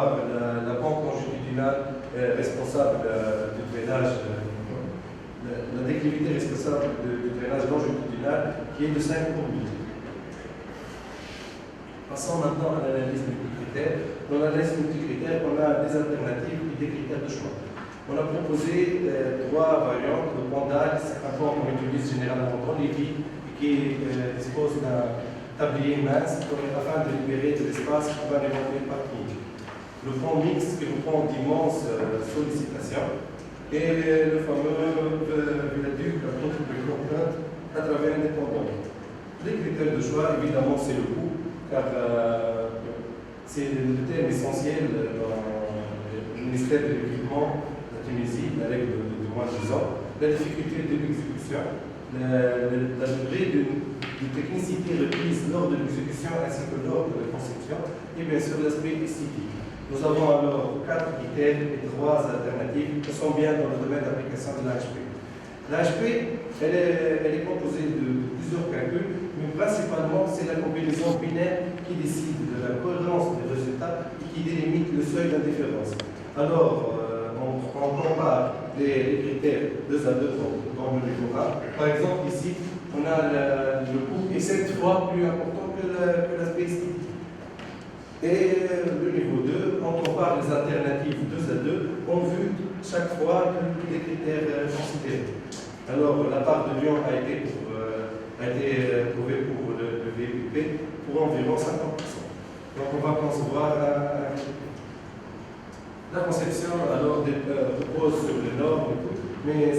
savoir la pente longitudinale responsable du drainage, la déclivité responsable du drainage longitudinal qui est de 5 pour 1000. Passons maintenant à l'analyse multicritère. Dans l'analyse multicritère, on a des alternatives et des critères de choix. On a proposé 3 variantes de Bandal, c'est un pont qu'on utilise généralement dans les villes et qui dispose d'un tablier mince afin de libérer de l'espace pour un éventuel parking. Le pont mixte qui reprend d'immenses sollicitations et le fameux viaduc à contre contrainte à travers un dépendant. Les critères de choix, évidemment, c'est le coût, car c'est le thème essentiel dans le ministère de l'équipement de la Tunisie, la règle de moins de 10 ans, la difficulté de l'exécution, la durée de technicité requise lors de l'exécution ainsi que lors de la conception, et bien sûr l'aspect esthétique. Nous avons alors 4 critères et 3 alternatives qui sont bien dans le domaine d'application de l'AHP. L'AHP, elle est composée de plusieurs calculs, mais principalement c'est la combinaison binaire qui décide de la cohérence des résultats et qui délimite le seuil d'indifférence. Alors, on compare les critères 2 à 2 dans le niveau A. Par exemple, ici, on a le coût est 7 fois plus important que l'aspect esthétique. Et le niveau 2, on compare les alternatives 2 à 2 en vue chaque fois des critères considérés. Alors, la part de Lyon a été trouvée pour le VPP pour environ 50%. Donc, on va concevoir la conception alors repose sur les normes et tout, mais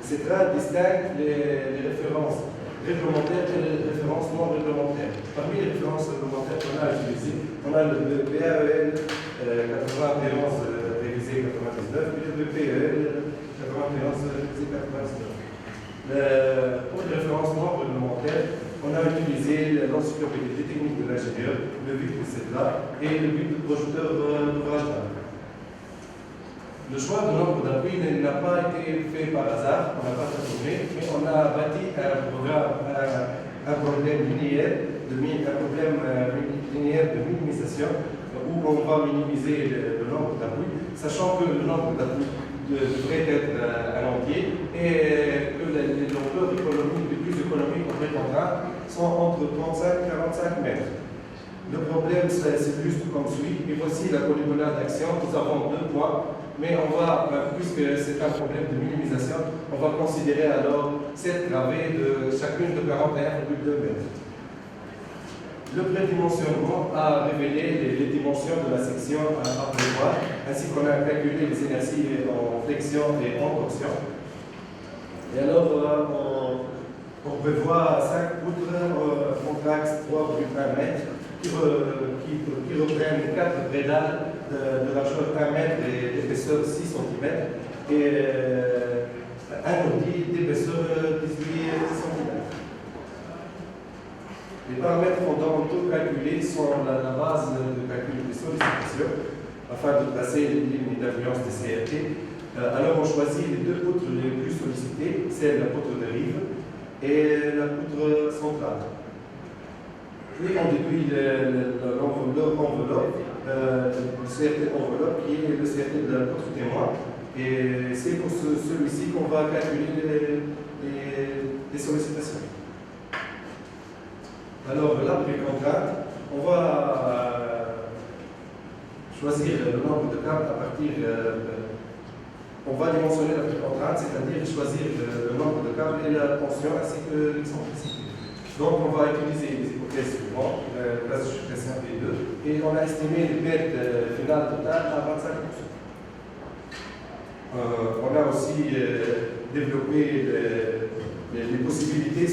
CETRA distingue les références réglementaires et les références non réglementaires. Parmi les références réglementaires qu'on a utilisées, on a le BAEL 91 révisé 99 et le BPEL 91 révisé 99. Pour les références non réglementaires, on a utilisé l'encyclopédie technique de l'ingénieur, le but de CETRA et le but du projecteur d'ouvrage d'art. Le choix de nombre d'appui n'a pas été fait par hasard, on n'a pas tourné, mais on a bâti un problème linéaire de minimisation où on va minimiser le nombre d'appui, sachant que le nombre d'appui devrait être un entier et que les longueurs économiques les plus économiques en répondant sont entre 35 et 45 mètres. Le problème s'illustre comme suit, et voici la polygonale d'action. Nous avons 2 points, mais on va, puisque c'est un problème de minimisation, on va considérer alors 7 travées de chacune de 41,2 mètres. Le prédimensionnement a révélé les dimensions de la section à prévoir, ainsi qu'on a calculé les inerties en flexion et en torsion. Et alors, on prévoit 5 poutres contre axe 3,1 mètres qui reprennent 4 brédales de largeur 1 mètre et d'épaisseur 6 cm et un ordi d'épaisseur 18 cm. Les paramètres fondamentaux calculés sont la base de calcul des sollicitations afin de tracer les lignes d'influence des CRT. Alors on choisit les 2 poutres les plus sollicitées, c'est la poutre de rive et la poutre centrale. Puis on déduit l'enveloppe, le CRT enveloppe qui est le CRT de la poutre témoin. Et c'est pour celui-ci qu'on va calculer les sollicitations. Alors là, les contraintes, on va choisir le nombre de câbles à partir on va dimensionner la contrainte, c'est-à-dire choisir le nombre de câbles et la tension ainsi que l'excentricité. Donc on va utiliser les hypothèses suivantes, classe de suppression P2, et on a estimé les pertes finales totales à 25%. On a aussi développé les possibilités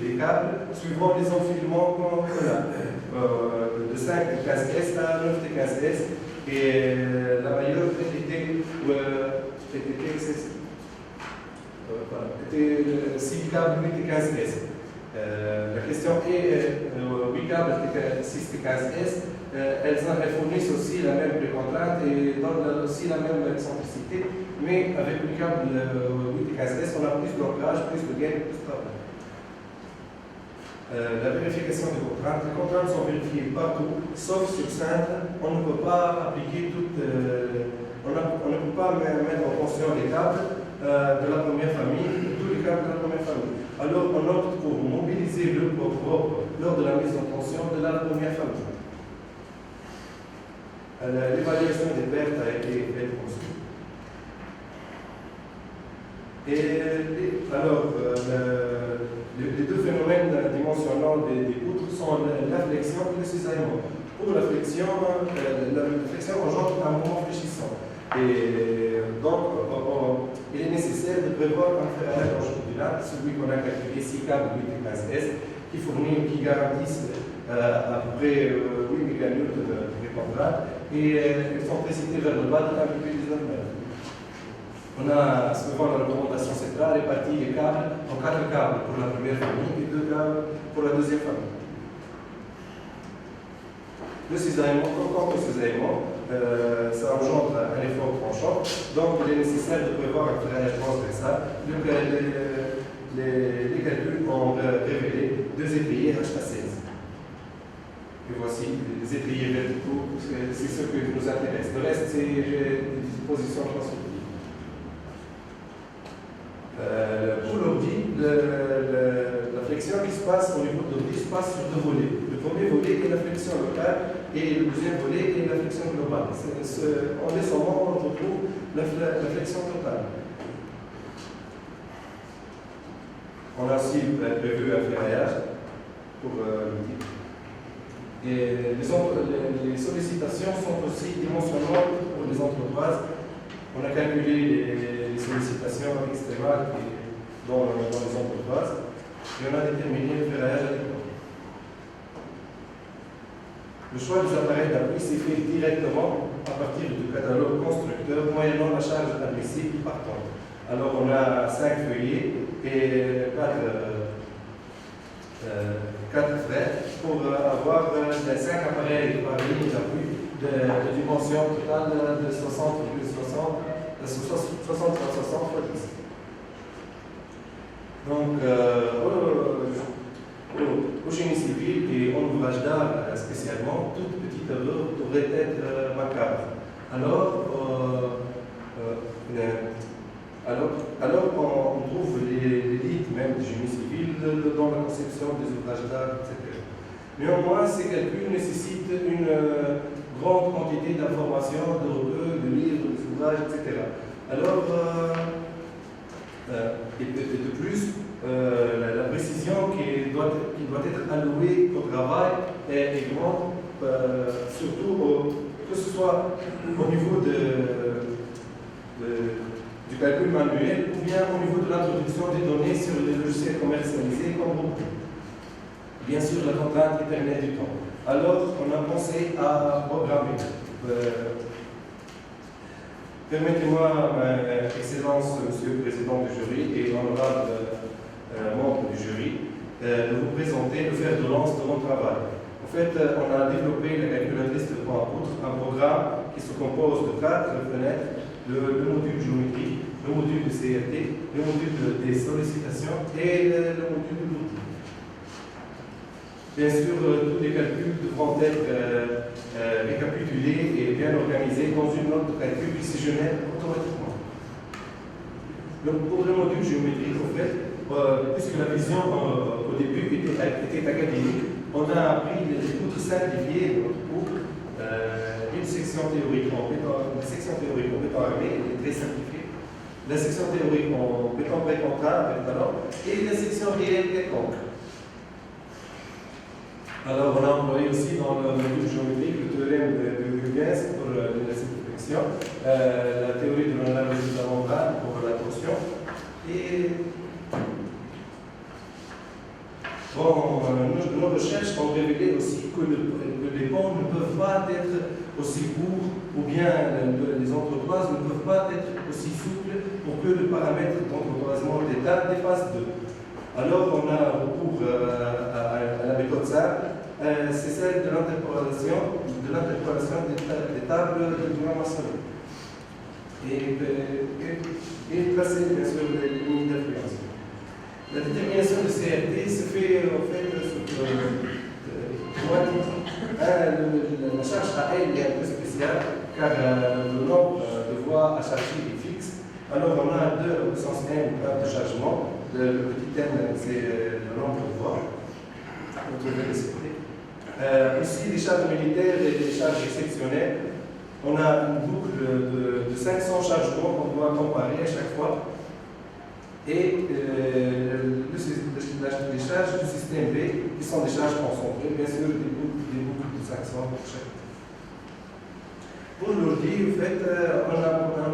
des câbles suivant les enfilements qu'on a. De 5 T15S à 9 T15S et la meilleure était 6 câbles T15S. La question est 8 câbles 6 T15S, elles fournissent aussi la même contrainte et donnent aussi la même excentricité, mais avec le câble 8 T15S, on a plus d'ancrage, plus de gain, plus de travail. La vérification des contraintes. Les contraintes sont vérifiées partout, sauf sur Sainte. On ne peut pas appliquer toutes. On ne peut pas mettre en fonction les câbles de la première famille, tous les câbles de la première famille. Alors, on opte pour mobiliser le port propre lors de la mise en tension de la première famille. L'évaluation des pertes a été faite ensuite. Et alors, les deux phénomènes dimensionnants des poutres sont la flexion et le cisaillement. Pour la flexion engendre un mouvement fléchissant. Et donc, il est nécessaire de prévoir un ferrage longitudinal, celui qu'on a calculé 6 câbles 8 et 15S, qui garantissent à peu près 8 MN de répondant et excentricité vers le bas de 1,19 m. On a, suivant la recommandation centrale, réparti les câbles en 4 câbles pour la première famille et 2 câbles pour la deuxième famille. Le cisaillement, quant au cisaillement, ça engendre un effort tranchant, donc il est nécessaire de prévoir un ferrage transversal. Les calculs ont révélé 2 étriers HA16. Et voici les étriers verticaux, c'est ce qui nous intéresse. Le reste, c'est des dispositions constructives. Pour l'ordi, la flexion qui se passe au niveau de l'ordi se passe sur 2 volets. Le premier volet est la flexion locale et le deuxième volet est la flexion globale. En descendant, on retrouve la flexion totale. On a aussi prévu un ferraillage pour l'outil. Et les sollicitations sont aussi dimensionnantes pour les entreprises. On a calculé les sollicitations extrémales dans les entreprises et on a déterminé le ferraillage adéquat. Le choix des appareils d'appui s'est fait directement à partir du catalogue constructeur moyennant la charge admissible partante. Alors on a 5 feuillets et 4 frais pour avoir 5 appareils par ligne d'appui de dimension totale de 60 x 10. Donc, au génie civil et en ouvrage d'art spécialement, toute petite erreur devrait être macabre. Alors on trouve l'élite même du génie civil dans la conception des ouvrages d'art, etc. Néanmoins, ces calculs nécessitent une grande quantité d'informations, de recueils, de livres, d'ouvrages, etc. Alors, et de plus, la précision qui doit être allouée au travail est grande, surtout que ce soit au niveau du calcul manuel ou bien au niveau de l'introduction des données sur les logiciels commercialisés comme beaucoup. Bien sûr, la contrainte éternelle du temps. Alors, on a pensé à programmer. Permettez-moi, Excellence, Monsieur le Président du jury et honorable membre du jury, de vous présenter le fer de lance de mon travail. En fait, on a développé la calculatrice de points à poutre, un programme qui se compose de 4 fenêtres, le module géométrie, le module de CRT, le module des sollicitations et le module de l'outil. Bien sûr, tous les calculs devront être récapitulés et bien organisés dans une note de calcul qui se génère automatiquement. Donc, pour le module géométrique, en fait, puisque la vision au début était académique, on a appris les poutres simplifiées de notre cours, une section théorique en béton armé, elle est très simplifiée, la section théorique en béton précontraint, et la section réelle quelconque. Alors, on a employé aussi dans le module géométrique le théorème de Huygens pour la simplification, la théorie de l'analogie de la membrane pour la torsion. Et bon, nos recherches ont révélé aussi que les ponts ne peuvent pas être aussi courts, ou bien les entreprises ne peuvent pas être aussi souples pour que le paramètre d'entreposement d'état dépasse 2. Alors, on a recours à la méthode simple, c'est celle de l'interpolation des tables de dimension. Et placer, bien sûr, les limites d'influence. La détermination de CRT se fait en fait sur trois titres. La charge à elle est un peu spéciale car le nombre de voies à charger est fixe. Alors on a 2 au puissance n de chargement. Le petit n c'est le nombre de voies. Aussi des charges militaires et des charges exceptionnelles. On a une boucle de 500 chargements qu'on doit comparer à chaque fois. Et les charges du système B, qui sont des charges concentrées, bien sûr, des boucles de 500 pour chaque. Pour l'ordi, en fait, on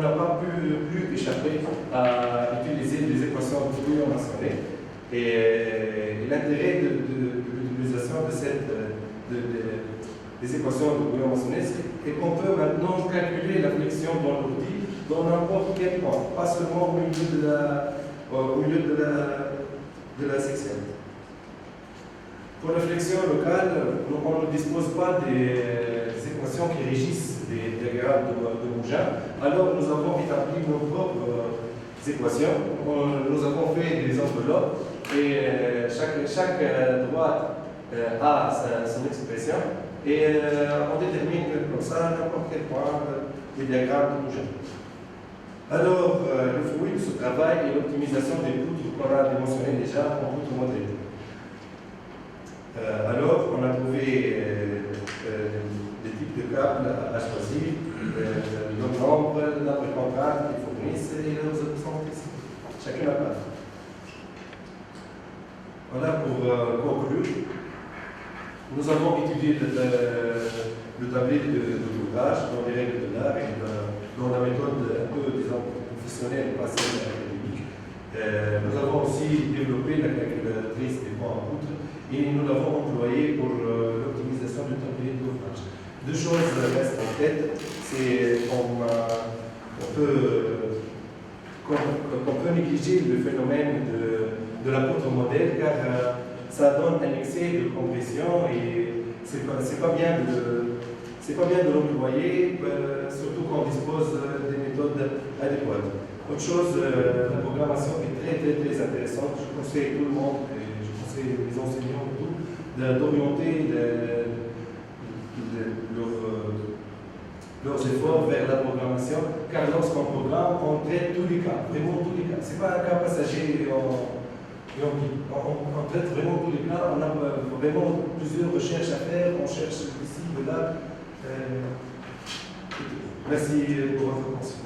n'a pas pu échapper à utiliser des équations de Bouillon-Massonnet. Et l'intérêt de l'utilisation des équations de Bouillon-Massonnet, c'est qu'on peut maintenant calculer la flexion dans l'ordi dans n'importe quel point, pas seulement au milieu de la section. Pour la flexion locale, on ne dispose pas des équations qui régissent les diagrammes de Mougin. Alors nous avons établi nos propres équations. Nous avons fait des enveloppes et chaque droite a son expression et on détermine comme ça n'importe quel point des diagrammes de Mougin. Alors, le fruit de ce travail est l'optimisation des poutres qu'on a mentionné déjà en poutre modèle. Alors, on a trouvé des types de câbles à choisir, le nombre, l'arbre contrat qu'ils fournissent et leurs options ici. Chacun a pas. Voilà pour conclure. Nous avons étudié le tablier de l'ouvrage dans les règles de l'art et dans la méthode un peu, disons, professionnelle passée académique. Nous avons aussi développé la calculatrice des points à poutre et nous l'avons employée pour l'optimisation du tablier de l'ouvrage. Deux choses restent en tête, c'est qu'on peut négliger le phénomène de la poutre modèle car ça donne un excès de compression et c'est pas bien de l'employer, surtout quand on dispose des méthodes adéquates. Autre chose, la programmation est très intéressante. Je conseille tout le monde, et je conseille les enseignants et tout, d'orienter leurs efforts vers la programmation, car lorsqu'on programme, on traite tous les cas, vraiment tous les cas. Ce n'est pas un cas passager on traite vraiment tous les cas, on a vraiment plusieurs recherches à faire, on cherche ici, de là. Merci pour votre attention.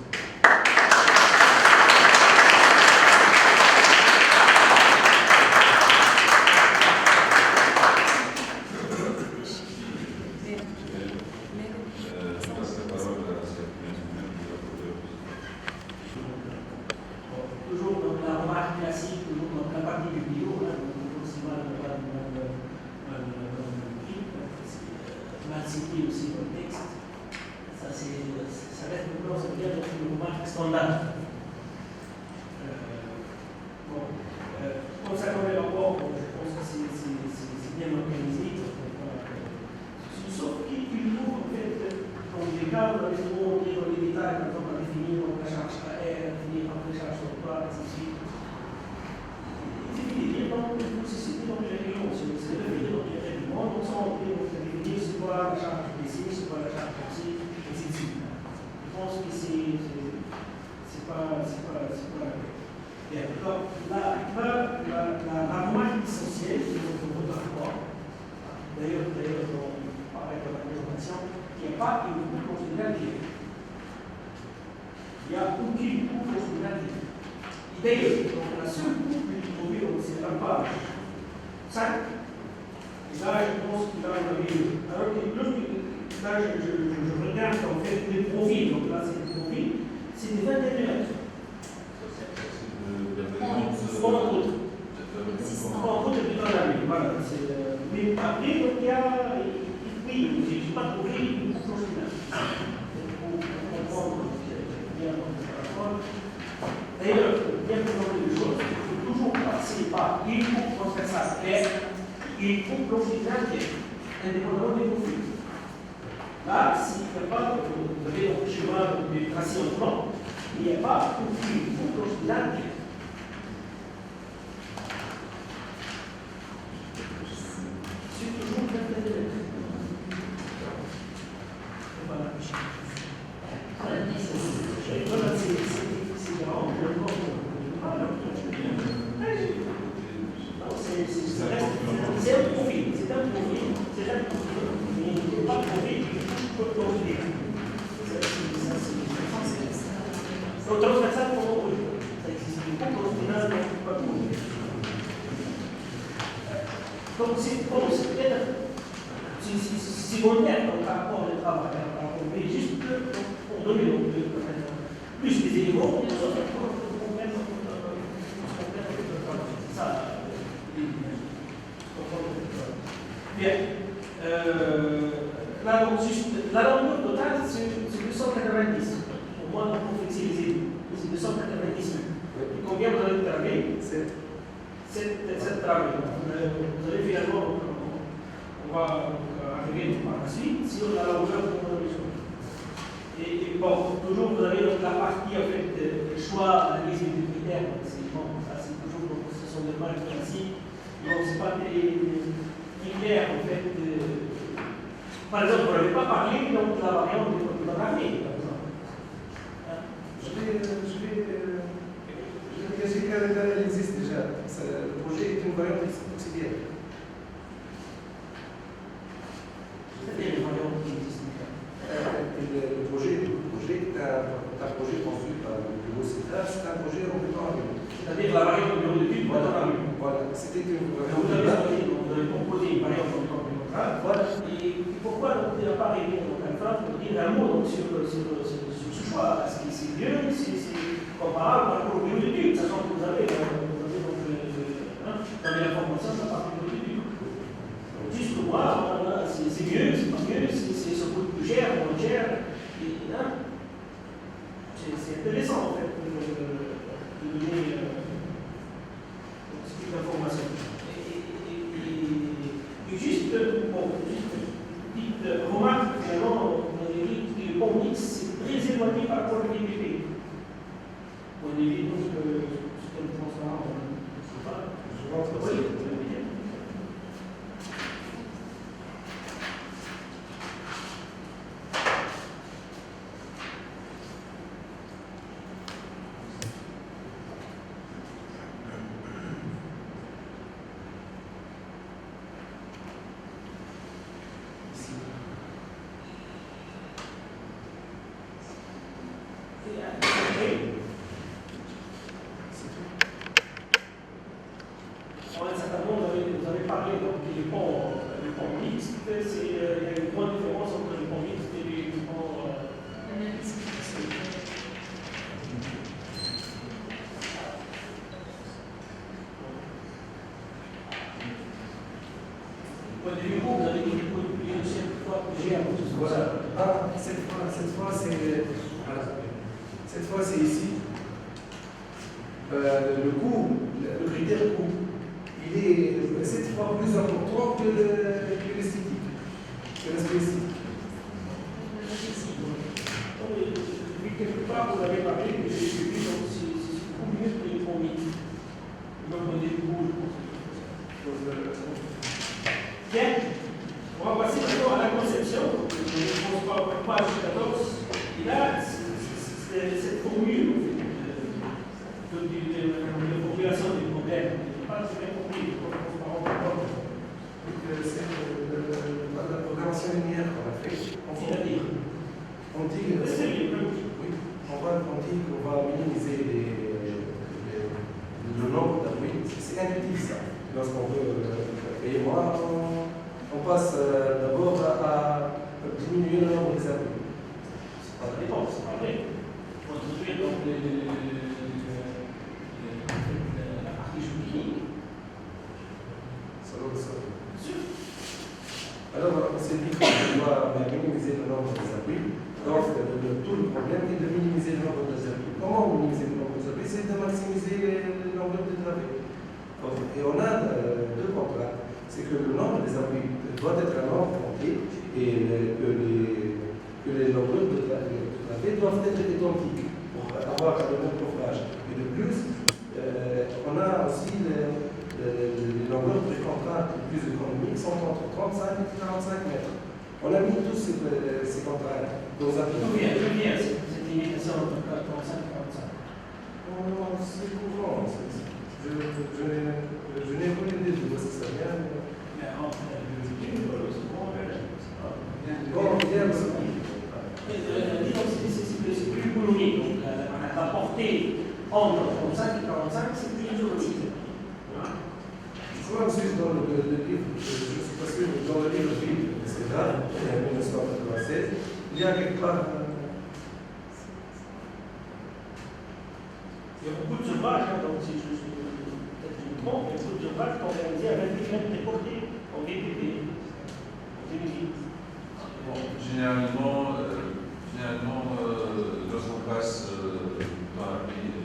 Donc c'est bon, c'est peut-être si volontaire comme rapport de travail, mais juste pour donner donc, plus des éléments pour comprendre ça. Bien. La longueur totale, c'est 290. Au moins, pour flexibiliser, c'est 290. Combien vous allez travailler? 7 travaux. Vous allez finalement, on va arriver par la suite sur la longueur de mon horizon. Et bon, toujours vous avez la partie en fait de choix, analyse des critères. Bon, ça c'est toujours, ce sont des marques ici. Donc c'est pas des critères en fait. Par exemple, vous n'avez pas parlé donc, de la variante de photographique, par exemple. Je vais vérifier qu'elle existe déjà. Le projet est une variante auxiliaire. C'est-à-dire une variante qui existe déjà. Le projet est un projet construit par le bureau CETA, c'est un projet en temps. C'est-à-dire la variante de bureau d'études, voilà. C'était une variante. Vous avez proposé une variante en temps. Voilà. Et pourquoi on n'a pas arrivé donc, à la fin pour dire un mot donc, sur ce choix? Est-ce que c'est mieux, c'est comparable au bureau d'études, sachant que vous avez donc, l'information de la partie bureau d'études. Juste pour voir, voilà, c'est mieux, c'est pas mieux, ça coûte plus cher, moins cher. C'est intéressant en fait de donner cette information. Et juste une petite remarque, finalement, on a dit que le pont mix c'est très éloigné par rapport au DPP. On évite donc c'est comme transparent, je sais pas. Je pense que oui. Vous avez parlé donc, du pont mixte, il y a une grande différence entre le pont mixte et le pont. Vous avez dit une fois plus cher. Voilà. Ah, cette fois c'est ici. Le coût, le critère coût, il est 7 fois plus important que l'esthétique, que l'aspect esthétique. Quelque part, vous avez parlé que c'est beaucoup mieux que les fonds mixtes. Donc, on est beaucoup, je pense. Bien. On va passer maintenant à la conception. Je pense pas page 14. Et là, cette formule de formulation du problème, je n'ai pas très bien compris. C'est la programmation linéaire qu'on a fait. C'est-à-dire on dit qu'on va minimiser le nombre d'appuis. C'est intuitif ça. Lorsqu'on veut payer moins, on passe d'abord à diminuer le nombre des appuis. Ça dépend, c'est pas vrai. Il faut introduire donc la partie chimique. Alors, on s'est dit qu'on doit minimiser le nombre des appuis. Donc, tout le problème est de minimiser le nombre des appuis. Comment minimiser le nombre des appuis? C'est de maximiser le nombre de travées. Et on a deux contraintes. C'est que le nombre des appuis doit être un nombre compté et que les nombres de travées doivent être identiques pour avoir le même coffrage. Et de plus, on a aussi les longueurs de contraintes les plus économiques sont entre 35 et 45 mètres. On a mis tous ces contraintes dans un peu. D'où vient cette limitation entre 35 et 45? C'est courant. Je n'ai aucune idée de où ça vient. C'est plus boulonnier. Donc, la portée entre 35 et 45, c'est plus boulonnier. Soit on suit dans le livre y a quelque part. Il y a beaucoup de ouvrages, hein, donc si peut-être je me trompe, il y a beaucoup d'ouvrages qui sont réalisés avec des mêmes déportés en VPP, en 2008. Bon, généralement, lorsqu'on passe dans l'armée,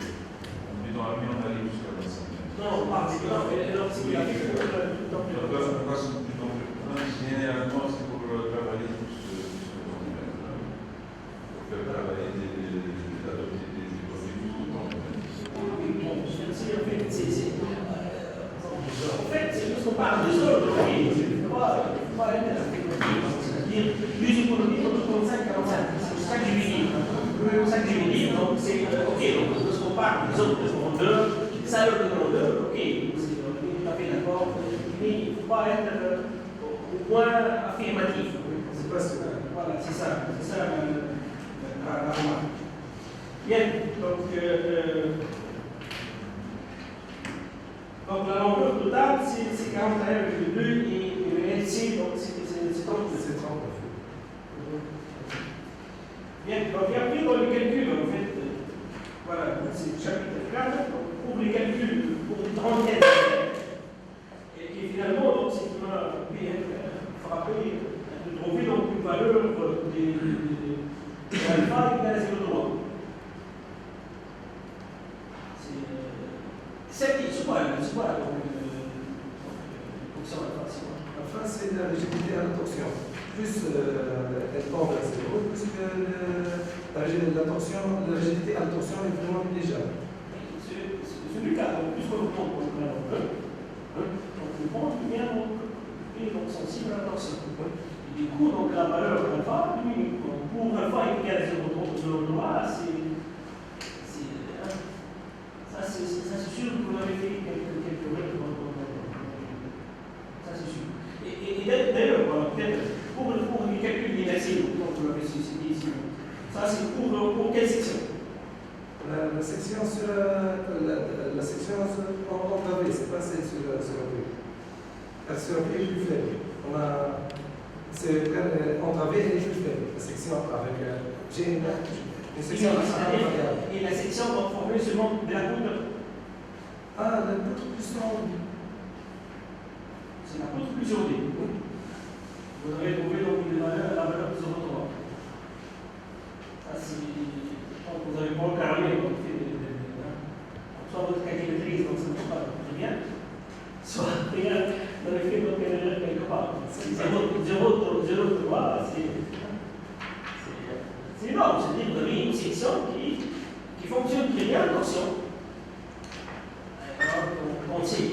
on arrive jusqu'à 25 ans. Non, pas alors c'est la vie tout le temps. On passe plus dans le temps. Généralement, c'est pour travailler pour faire travailler adopter des produits tout le temps. Oui, bon, en fait, c'est parce qu'on parle des autres, il ne faut pas être c'est-à-dire plus économique entre 35 et 45. C'est ça que je veux dire. Donc c'est ok, donc lorsqu'on parle des autres demandeurs, des salaires de demandeurs, ok, on est tout à fait d'accord, mais il ne faut pas être au point affirmatif. C'est pas ça. Voilà, c'est ça la remarque. Bien, donc la longueur totale, c'est 41,2 et le LC, donc c'est 30. C'est 30. Bien, donc il y a pris dans le calcul, en fait, voilà, c'est le chapitre 4, donc pour les calculs, pour les trentaines, et finalement, donc, c'est qui m'a bien frappé de trouver donc une valeur de alpha égale à 0,3. C'est quoi donc fonction alpha, c'est quoi? Enfin, c'est la rigidité à la torsion. Plus elle tend vers 0, plus que la rigidité à la torsion est vraiment légère. C'est du cas, donc plus qu'on prend pour la longueur, donc le point devient donc sensible à la torsion. Et du coup, donc la valeur alpha diminue. Donc pour alpha égale à 0,3, c'est sûr que vous avez fait quelques règles. Ça, c'est sûr. Et d'ailleurs, peut-être pour les calculs d'inertie, donc vous l'avez cité ici, ça c'est pour quelle section? La section sur la section entravée, c'est pas celle sur la V. La sur la V est plus faible. C'est entravée, elle est plus faible. La section avec j'ai une section variable. Et la section va former seulement de la poutre. Ah, la poutre plus longue. C'est la poutre plus journée. Vous avez trouvé donc la valeur de 0,3. Ça, c'est. Donc, vous avez bon carré, donc soit votre calculatrice, donc ça ne va pas très bien, soit vous avez fait votre erreur quelque part. 0,3, c'est énorme. C'est-à-dire que vous avez une section qui fonctionne très bien en torsion. On sait,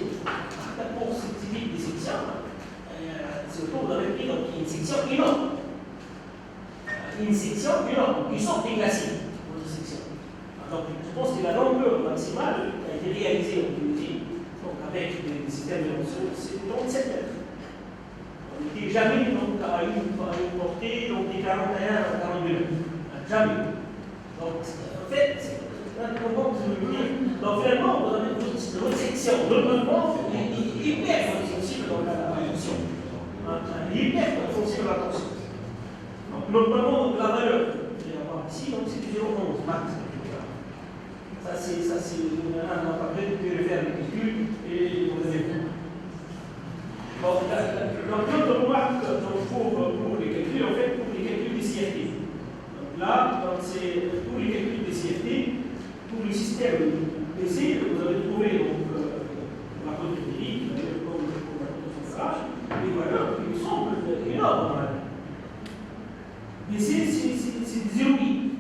pour ce type de section, c'est autour vous avez pris donc, une section énorme. Une section énorme qui sort des glaciers, votre section. Donc, je pense que la longueur maximale a été réalisée en Tunisie, donc avec des systèmes de ressources, c'est 37 mètres. On n'était jamais donc, à une portée donc, des 41 à 42 mètres. Jamais. Donc, en fait, comment vous voulez dire? Donc, finalement, vous avez votre section, normalement, il est hyper sensible dans la fonction. Il est hyper sensible dans la fonction. Donc, normalement, la valeur, ici, donc c'est du 0,11 max. Ça, c'est un après, vous pouvez le faire avec les calculs et vous avez vu. Bon, donc, l'autre remarque pour les calculs, en fait, pour les calculs des CFT. Donc là, c'est pour les calculs des CFT, pour le système PC, vous avez trouvé donc, la cote empirique, comme la cote centrale, les valeurs qui me semblent énormes. Mais c'est 0,8,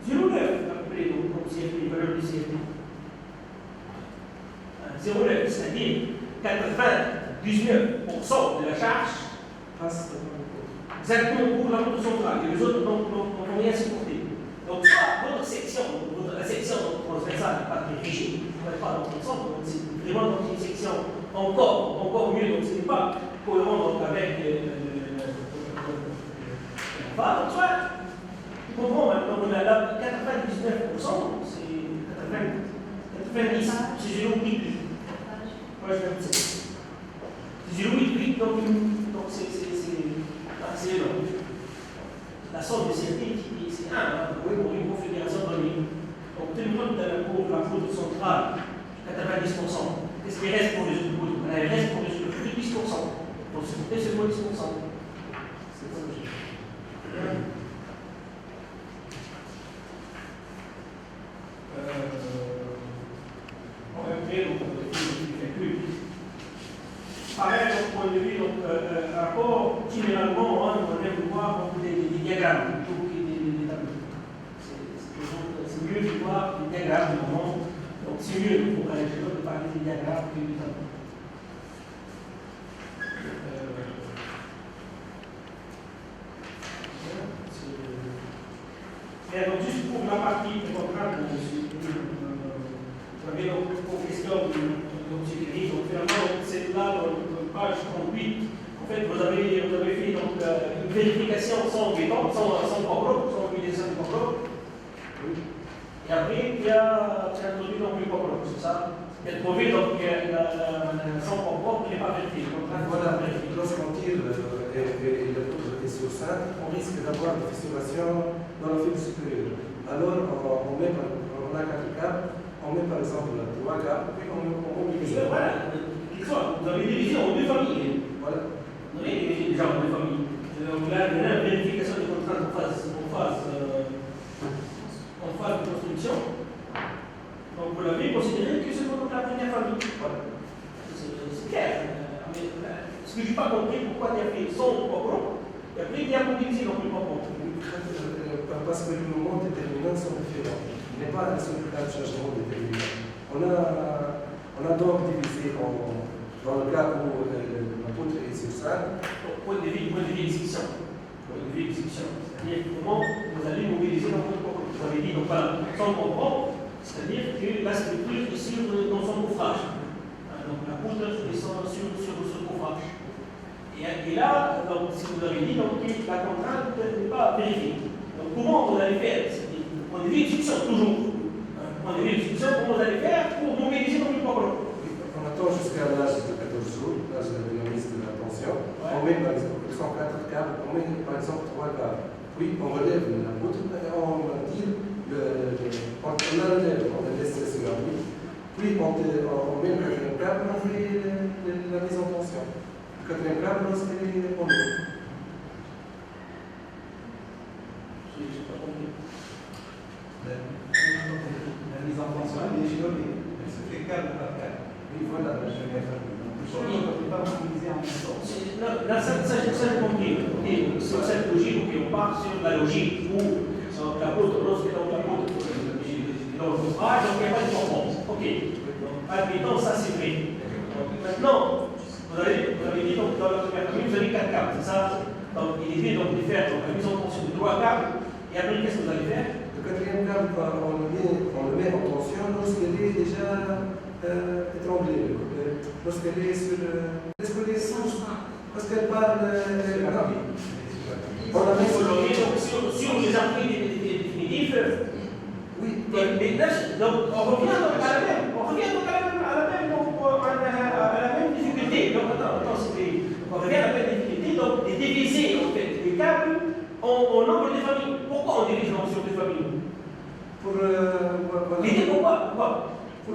0,9 à peu près, donc, comme CFT, les valeurs du CFT. 0,9, c'est-à-dire 99% de la charge passe exactement pour la route centrale, et les autres n'ont rien supporté. Donc, ça, votre section, la section transversale n'est pas très rigide, vous n'avez pas dans le sens, donc c'est vraiment dans une section encore mieux, donc ce n'est pas cohérent donc, avec donc, soit, tu comprends maintenant, on a là 99%, c'est 90, c'est 0,8. Moi, je vais me dire. C'est 0,8, donc c'est énorme. La somme de circuit restreint pour une configuration donnée. Donc, tout le monde pour la poudre centrale, 90%. Qu'est-ce qui reste pour les autres poudres? Il reste pour les autres poudres 10%. Donc, c'est seulement 10%. C'est pas logique. On va créer donc le calcul. Pareil, donc, point de vue, donc, rapport, généralement, on aime voir des diagrammes plutôt que des tableaux. C'est mieux de voir des diagrammes du moment. Donc, c'est mieux pour un ingénieur de parler des diagrammes que des tableaux. Et donc, juste pour la partie de contrainte, vous avez donc pour question donc finalement, c'est là dans page 38. En fait, vous avez fait donc, une vérification sans béton, sans propre, sans utilisation de propre. Et après, il y a introduit donc le propre, c'est ça? Il a trouvé donc sans propre n'est pas vérifié. Voilà, lorsqu'on tire et le poutre est sur 5, on risque d'avoir des fissurations dans la fibre supérieure. Alors, on a 4 câbles, on met par exemple 3 câbles, puis on mobilise. Voilà, vous avez divisé en 2 familles. Voilà. Vous avez divisé déjà en 2 familles. Donc là, il y a une vérification des contraintes en phase de construction. Donc vous l'avez considéré que c'est pour la première famille. Voilà. C'est clair. Ce que je n'ai pas compris, pourquoi il y a fait son propre, et après il y a mobilisé dans le propre. Parce que les moments déterminants sont différents. Il n'est pas un seul cas de changement déterminant. On a donc divisé dans le cas où la poutre est sur 5. Point de vue exécution. C'est-à-dire comment vous allez mobiliser dans votre propre. Vous avez dit donc voilà, sans propre, c'est-à-dire que la structure est dans son couvrage. Donc la poutre est sur ce couvrage. Et là, donc, si vous avez dit donc, la contrainte n'est pas vérifiée. Donc comment vous allez faire? Point de vue exécution, toujours. Point de vue exécution, comment vous allez faire pour mobiliser dans le propre? On attend jusqu'à l'âge de 14 jours, l'âge de la mise de la tension. Ouais. On met par exemple 104 câbles, on met par exemple 3 câbles. Puis on relève la poutre et on tire on la relève, on la laisse sur la poutre. Puis on met le 4e câble, on fait la mise en tension. Le 4e câble, lorsqu'elle est en eau. Je n'ai pas compris. La mise en tension, elle est échelonnée. Elle se fait câble par câble. Oui, voilà. On ne peut pas mobiliser en même temps. Là, ça j'ai compris. Sur cette logique, on part sur la logique où la poutre, lorsque la poutre est dans le couvrage, donc il n'y a pas de performance. Ok. Admettons, ça c'est vrai. Maintenant, vous avez dit donc, dans la première famille, vous avez 4 câbles, c'est ça? Donc il est fait donc, de faire donc, la mise en tension de 3 câbles, et après qu'est-ce que vous allez faire? Le 4e câble, on le met en tension lorsqu'elle est déjà étranglée. Lorsqu'elle est sur lorsqu'elle parle. On la met sur les appuis définitifs. Oui. Donc on revient donc à la même. À la même difficulté. Donc on revient à la même difficulté. Donc de diviser en fait les câbles en nombre de familles. Pourquoi on divise sur des familles? L'idée pourquoi? Pour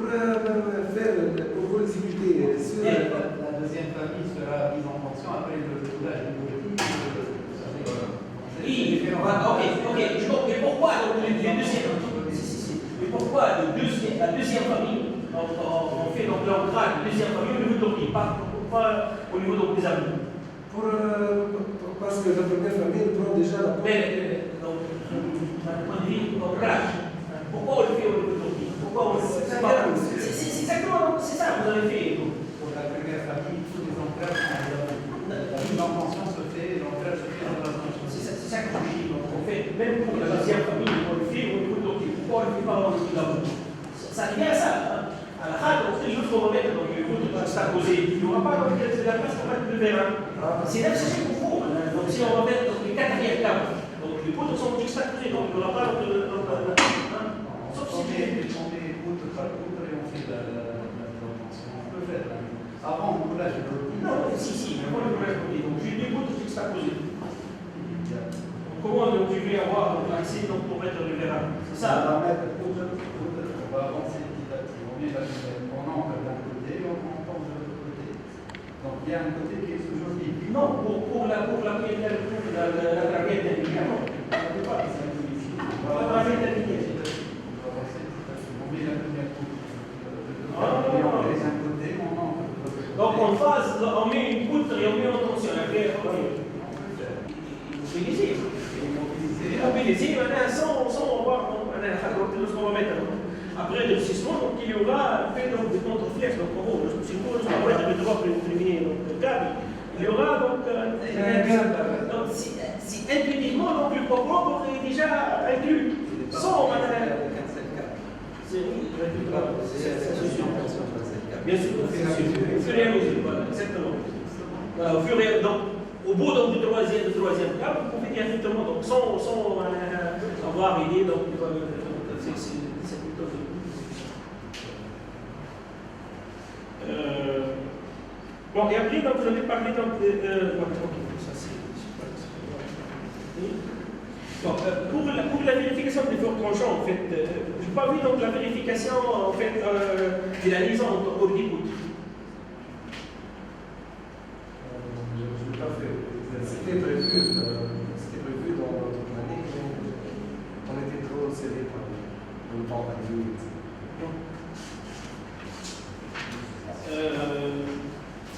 l'exécuter sur la deuxième famille sera mise en tension après le coulage du oui, ok. Je comprends. Mais pourquoi donc, les deuxième mais pourquoi la deuxième famille, on fait donc l'ancrage de la deuxième famille au niveau de l'ordi, pas au niveau donc, des amis? Parce que la première famille prend déjà la porte. Mais, donc, d'un point de vue ancrage, pourquoi on le fait au niveau de l'ordi? Pourquoi on le fait? C'est exactement ça que vous avez fait. Pour la première famille, tous les ancrages sont la mise en tension se fait, l'ancrage se fait dans la tension. C'est ça que je dis. Donc, on fait, même pour la deuxième famille, on le fait au niveau de l'ordi. Pourquoi on le fait pas au niveau de l'amour? Ça revient à ça. Hein? À la fin, donc, c'est juste qu'on va mettre donc, le coup de juxtaposé. Il n'y aura pas donc, de la place pour mettre le vérin. C'est même ce qu'il faut. Donc, si on va mettre donc, les 4e câbles, donc les poutres sont juxtaposées, donc il n'y aura pas donc, sauf si on met poutre par poutre et on fait la tension. On peut faire. Avant, on coulage de l'eau. non, si, mais moi le coulage de l'eau. Donc, j'ai 2 poutres juxtaposées. On comment donc, je vais avoir l'accès pour mettre le verra. C'est ça. On va avancer petit à petit. On met la lunette, on entre d'un côté, on pense de l'autre côté. Donc il y a un côté qui est toujours libre. Non, pour la première, la travière intermédiaire, non. La travière intermédiaire. On va avancer petit à petit. On met la première couche. Non. On laisse un côté, on entre de l'autre côté. Donc en phase, on met une poutre et on met en tension. Après, immobiliser maintenant sans avoir ce qu'on va mettre. Après le réussissement, donc il y aura fait donc, des contre-flèches. Donc en gros, si on va mettre le droit pour imprimer le câble, il y aura donc donc si intuitivement donc le propre est déjà inclus. Sans bien sûr, au fur et à mesure, voilà, exactement. Voilà, au fur et à mesure. Donc, au bout donc, du troisième câble, vous pouvez directement, donc, sans avoir idée, donc, c'est plutôt. Bon, et après, donc, vous avez parlé donc, ça c'est bon, pour la vérification des forts tranchants, en fait, je n'ai pas vu donc la vérification en fait, de la liaison entre haut et poutre. Je ne l'ai pas fait. C'était prévu dans notre année, mais on était trop serré par le temps perdu.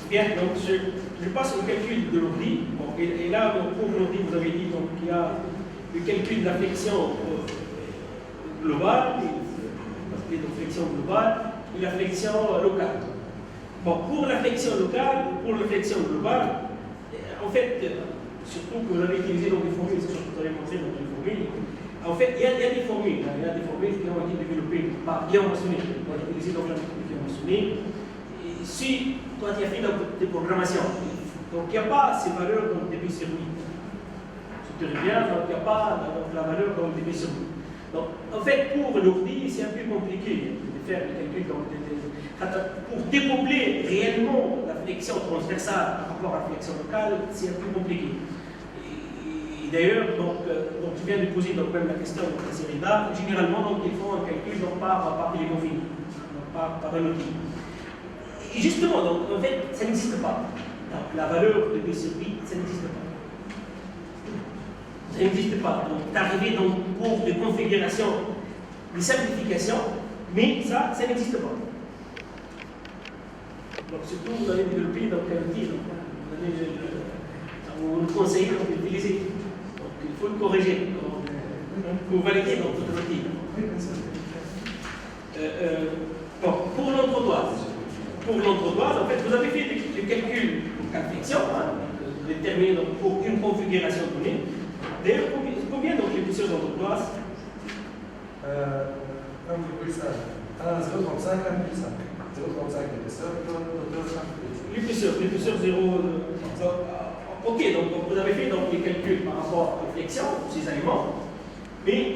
Bien, donc je passe au calcul de l'ordi. Bon, et là, donc, pour l'ordi, vous avez dit donc il y a le calcul de la flexion globale, donc flexion globale, et la flexion locale. Bon, pour la flexion locale, pour la flexion globale, en fait, surtout que vous avez utilisé donc des formules, c'est ce que vous avez montré dans les formules. En fait, il y a des formules, il y a des formules qui ont été développées par Guillaume Massonnet, qui ont été utilisées dans la Guillaume Massonnet. Si toi tu as fait des programmations, donc il n'y a pas ces valeurs dans le débit sur 8. Si tu reviens, donc il n'y a pas la valeur dans le débit sur 8. Donc en fait, pour l'ordi, c'est un peu compliqué de faire des calculs pour découpler réellement la flexion transversale par rapport à la flexion locale, c'est un peu compliqué. Et d'ailleurs, donc, tu viens de poser donc, même la question de la série d'art. Généralement, donc, ils font un calcul donc, par téléconfine, par un outil. Et justement, donc, en fait, ça n'existe pas. Donc, la valeur de B sur 8, ça n'existe pas. Ça n'existe pas. Donc, tu es arrivé pour des configurations, des simplifications, mais ça n'existe pas. Donc, surtout, vous allez développer donc, un outil. Vous le conseillez d'utiliser. Donc, il faut le corriger pour valider donc, votre outil. Bon, pour l'entretoise. Pour l'entretoise, en fait, vous avez fait des calculs pour la flexion, déterminés pour une configuration donnée. D'ailleurs, combien donc l'épaisseur d'entretoise 1,5. 0,35, 1,5. 0,35 l'épaisseur, l'épaisseur 0. Ok, donc vous avez fait donc, les calculs par rapport à la flexion, ces éléments, mais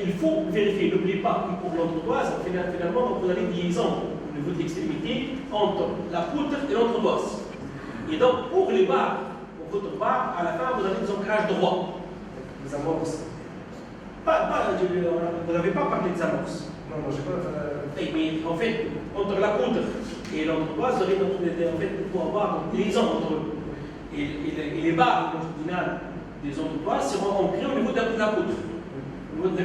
il faut vérifier. N'oubliez pas que pour l'entretoise, finalement, donc, vous avez une liaison au niveau de l'extrémité entre la poutre et l'entretoise. Et donc, pour les barres, pour votre barre, à la fin, vous avez des ancrages droits. Les amorces. Vous n'avez pas parlé des amorces. Non, je n'ai pas. Mais en fait, entre la poutre et l'entretoise, vous avez en fait, pour avoir une liaison entre eux. Et les barres longitudinales des entretoises seront ancrées au niveau de la poutre, au niveau de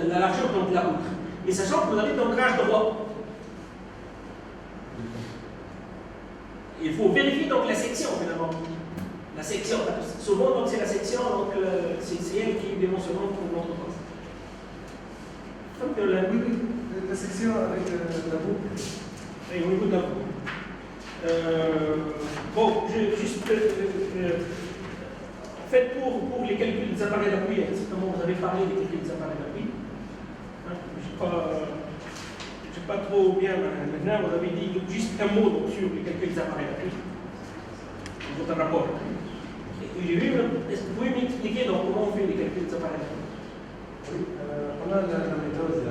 la largeur de la poutre. Et sachant que vous avez un ancrage droit. Il faut vérifier donc la section finalement. La section, souvent c'est la section, donc c'est elle qui est démonstrante pour l'entreprise. La section avec la boucle. Et au niveau de la boucle. Bon, juste. En fait, pour les calculs des appareils d'appui, certainement vous avez parlé des calculs des appareils d'appui. Je n'ai pas trop bien maintenant, vous avez dit juste un mot donc, sur les calculs des appareils d'appui. Dans votre rapport. Est-ce que vous pouvez m'expliquer comment on fait les calculs des appareils d'appui? Oui, on a la méthode,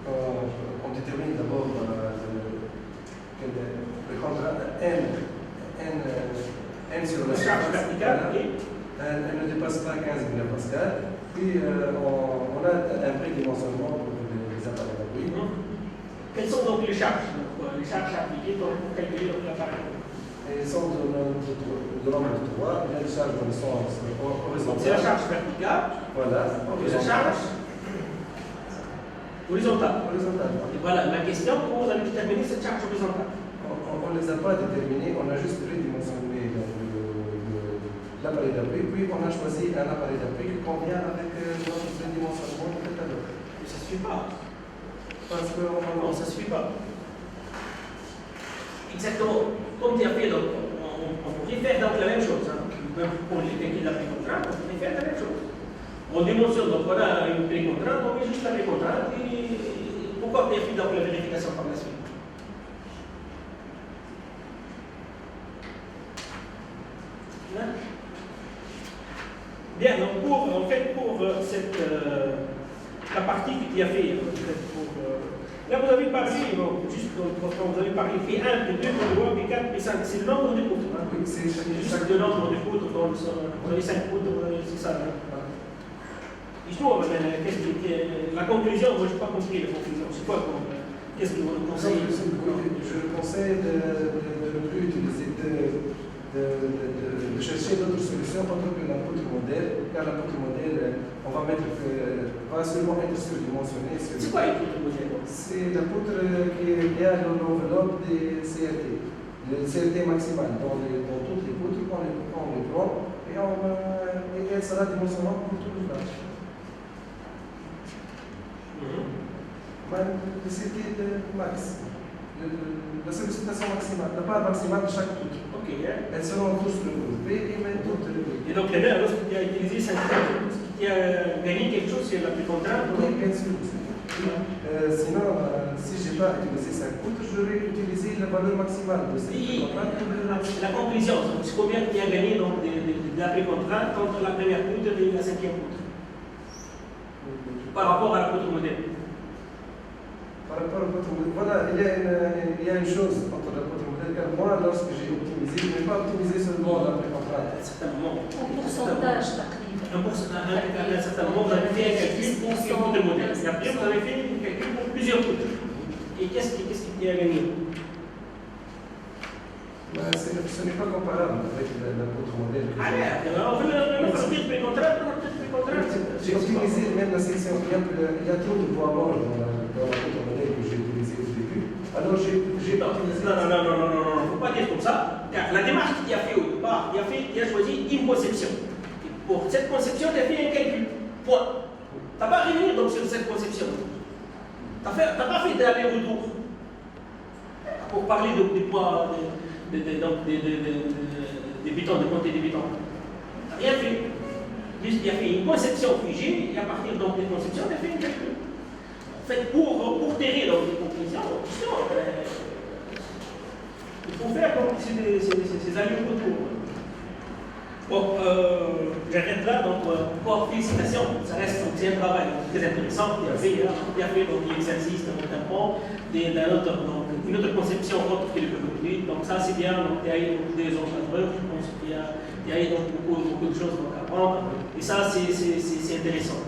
on détermine d'abord le contrat N sur la charge verticale. Elle ne dépasse pas 15 mPa. puis on a un prédimensionnement pour les appareils d'abri. Quelles sont donc les charges? Les charges appliquées pour calculer l'appareil. Et ils sont de nombre de 3, il y a des charges dans le sens horizontal. C'est la charge verticale. Voilà. Et la charge horizontale. Horizontale. Et voilà, ma question, comment vous allez déterminer cette charge horizontale? On ne les a pas déterminés, on a juste prédimensionné l'appareil d'abri, puis on a choisi un appareil d'abri qui convient avec notre prédimensionnement du catalogue. Mais ça ne suffit pas. Parce que Non, ça ne suffit pas. Exactement. Comme tu as fait, donc, on pourrait faire donc la même chose. Hein. Même pour les calculs d'après contrainte, on pourrait faire la même chose. On démentionne, donc voilà une précontrainte, on met juste la précontrainte et pourquoi tu as fait donc la vérification par la suite? Hein? Bien, donc pour cette la partie que tu as fait, là vous avez parlé, juste quand vous avez parlé P1, P2, P3, P4, P5, c'est le nombre de poutres. Hein? oui, c'est Juste le nombre de poutres, vous avez 5 poutres, c'est ça. Hein? Justement, la conclusion, moi je n'ai pas compris la conclusion. C'est quoi? Qu'est-ce que vous conseillez? Je conseille de ne plus utiliser, de chercher d'autres solutions autres que la poutre modèle, car la poutre modèle, on va seulement être surdimensionné. C'est quoi une poutre modèle? C'est la poutre qui a l'enveloppe des CRT, le CRT maximal. Dans toutes les poutres, on les prend et elle sera dimensionnante pour tout l'ouvrage. Le CRT de max, la sollicitation maximale, la part maximale de chaque poutre. Ok. Elles seront tous regroupées et mettent toutes regroupées. Et donc, lorsque tu as utilisé 5 poutres, tu as gagné quelque chose sur la plus contrainte? Oui, bien sûr. Sinon, si je n'ai pas utilisé 5 poutres, j'aurais utilisé la valeur maximale de cette contrainte. La conclusion, c'est combien tu as gagné donc, de la précontrainte contre la première poutre et la 5e poutre par rapport à la poutre modèle? Par rapport au poutre modèle, voilà, il y a une chose entre la poutre modèle, car moi, lorsque j'ai optimisé, je n'ai pas optimisé seulement la précontrainte. À un certain moment. En pourcentage, تقريبا. À un certain moment, vous avez fait un calcul pour une poutre modèle. Et après, vous avez fait un calcul pour plusieurs poutres. Et qu'est-ce qui a gagné? Ce n'est pas comparable avec la poutre modèle. Alors, on veut le mettre sur précontrainte, J'ai optimisé même la section. Il y a trop de poids morts dans la poutre modèle que j'ai utilisé au début. Alors j'ai optimisé. Non, il ne faut pas dire comme ça. Car la démarche qu'il a fait au départ, il a choisi une conception. Et pour cette conception, il a fait un calcul. Point. Tu n'as pas réuni donc sur cette conception. Tu n'as pas fait d'aller-retour. Pour parler des poids, des bitons, de compter des bitons. Tu n'as rien fait. Juste, il a fait une conception figée, et à partir donc des conceptions, il a fait un calcul. En fait, pour tirer donc des conclusions, justement, il faut faire donc ces allers-retours. Bon, j'arrête là, donc encore félicitations, ça reste un travail très intéressant. Il a fait donc l'exercice de un pont, une autre conception autre que le conduite. Donc ça c'est bien, donc il y a eu beaucoup des entrepreneurs, je pense qu'il y a eu donc beaucoup de choses donc, à apprendre. Et ça c'est intéressant.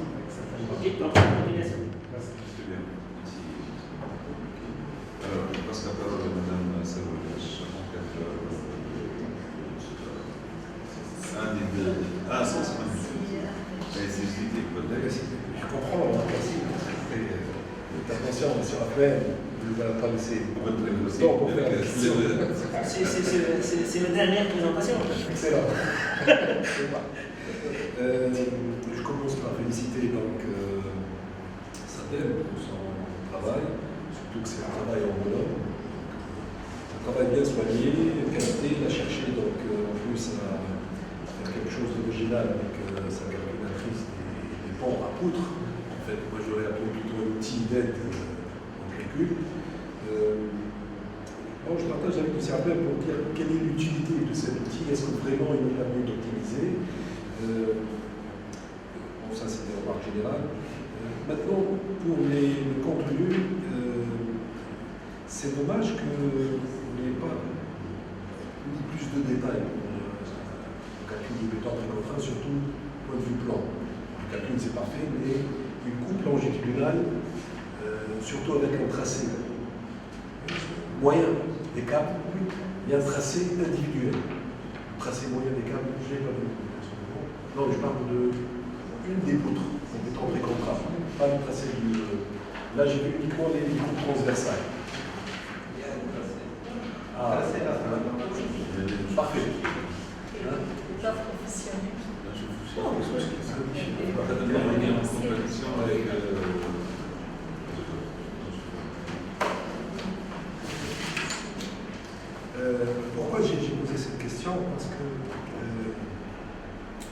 Ok, donc continuation. C'est bien. Merci. Alors, je passe la parole à Mme Savolèche. Un des deux. Ah, ça, c'est pas c'est juste des collègues. Je comprends, merci. Attention, monsieur Raphaël, vous ne pas laisser le temps pour faire la question. C'est la dernière présentation. Excellent. Je commence par féliciter donc Sadel pour son travail, surtout que c'est un travail en bonhomme. Un travail bien soigné, qualité, il a cherché donc en plus à faire quelque chose d'original avec sa calculatrice des ponts à poutres. En fait, moi j'aurais appelé plutôt un outil d'aide au calcul. Bon, je partage avec M. Rappel pour dire quelle est l'utilité de cet outil, est-ce que vraiment il nous permet d'optimiser. Bon, ça c'est des remarques générales. Maintenant, pour le contenu, c'est dommage que vous n'ayez pas mis plus de détails pour le calcul du béton précontraint, surtout point de vue plan. Le calcul c'est parfait, mais une coupe longitudinale, surtout avec un tracé moyen des câbles, il y a un tracé individuel. Le tracé moyen des câbles, je n'ai pas vu. Non, je parle d'une des poutres, en béton précontrat, pas le tracé du. Là, j'ai vu uniquement les coupes transversales. Il y a un tracé. Ah, Tracé là. parfait. Pas professionnel. Non, mais c'est Ça donne un lien en contradiction avec. Pourquoi j'ai posé cette question? Parce que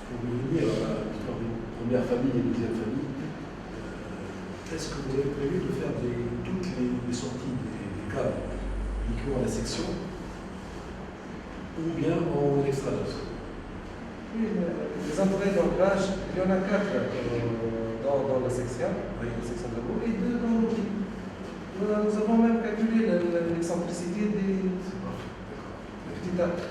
pour revenir à l'histoire de première famille et deuxième famille, est-ce que vous avez prévu de faire toutes les sorties des câbles uniquement à la section ou bien en extradose? Oui, les entrées d'ancrage, il y en a 4 dans la section, la section de bout, et 2 dans l'outil. Nous avons même calculé l'excentricité des petits arcs.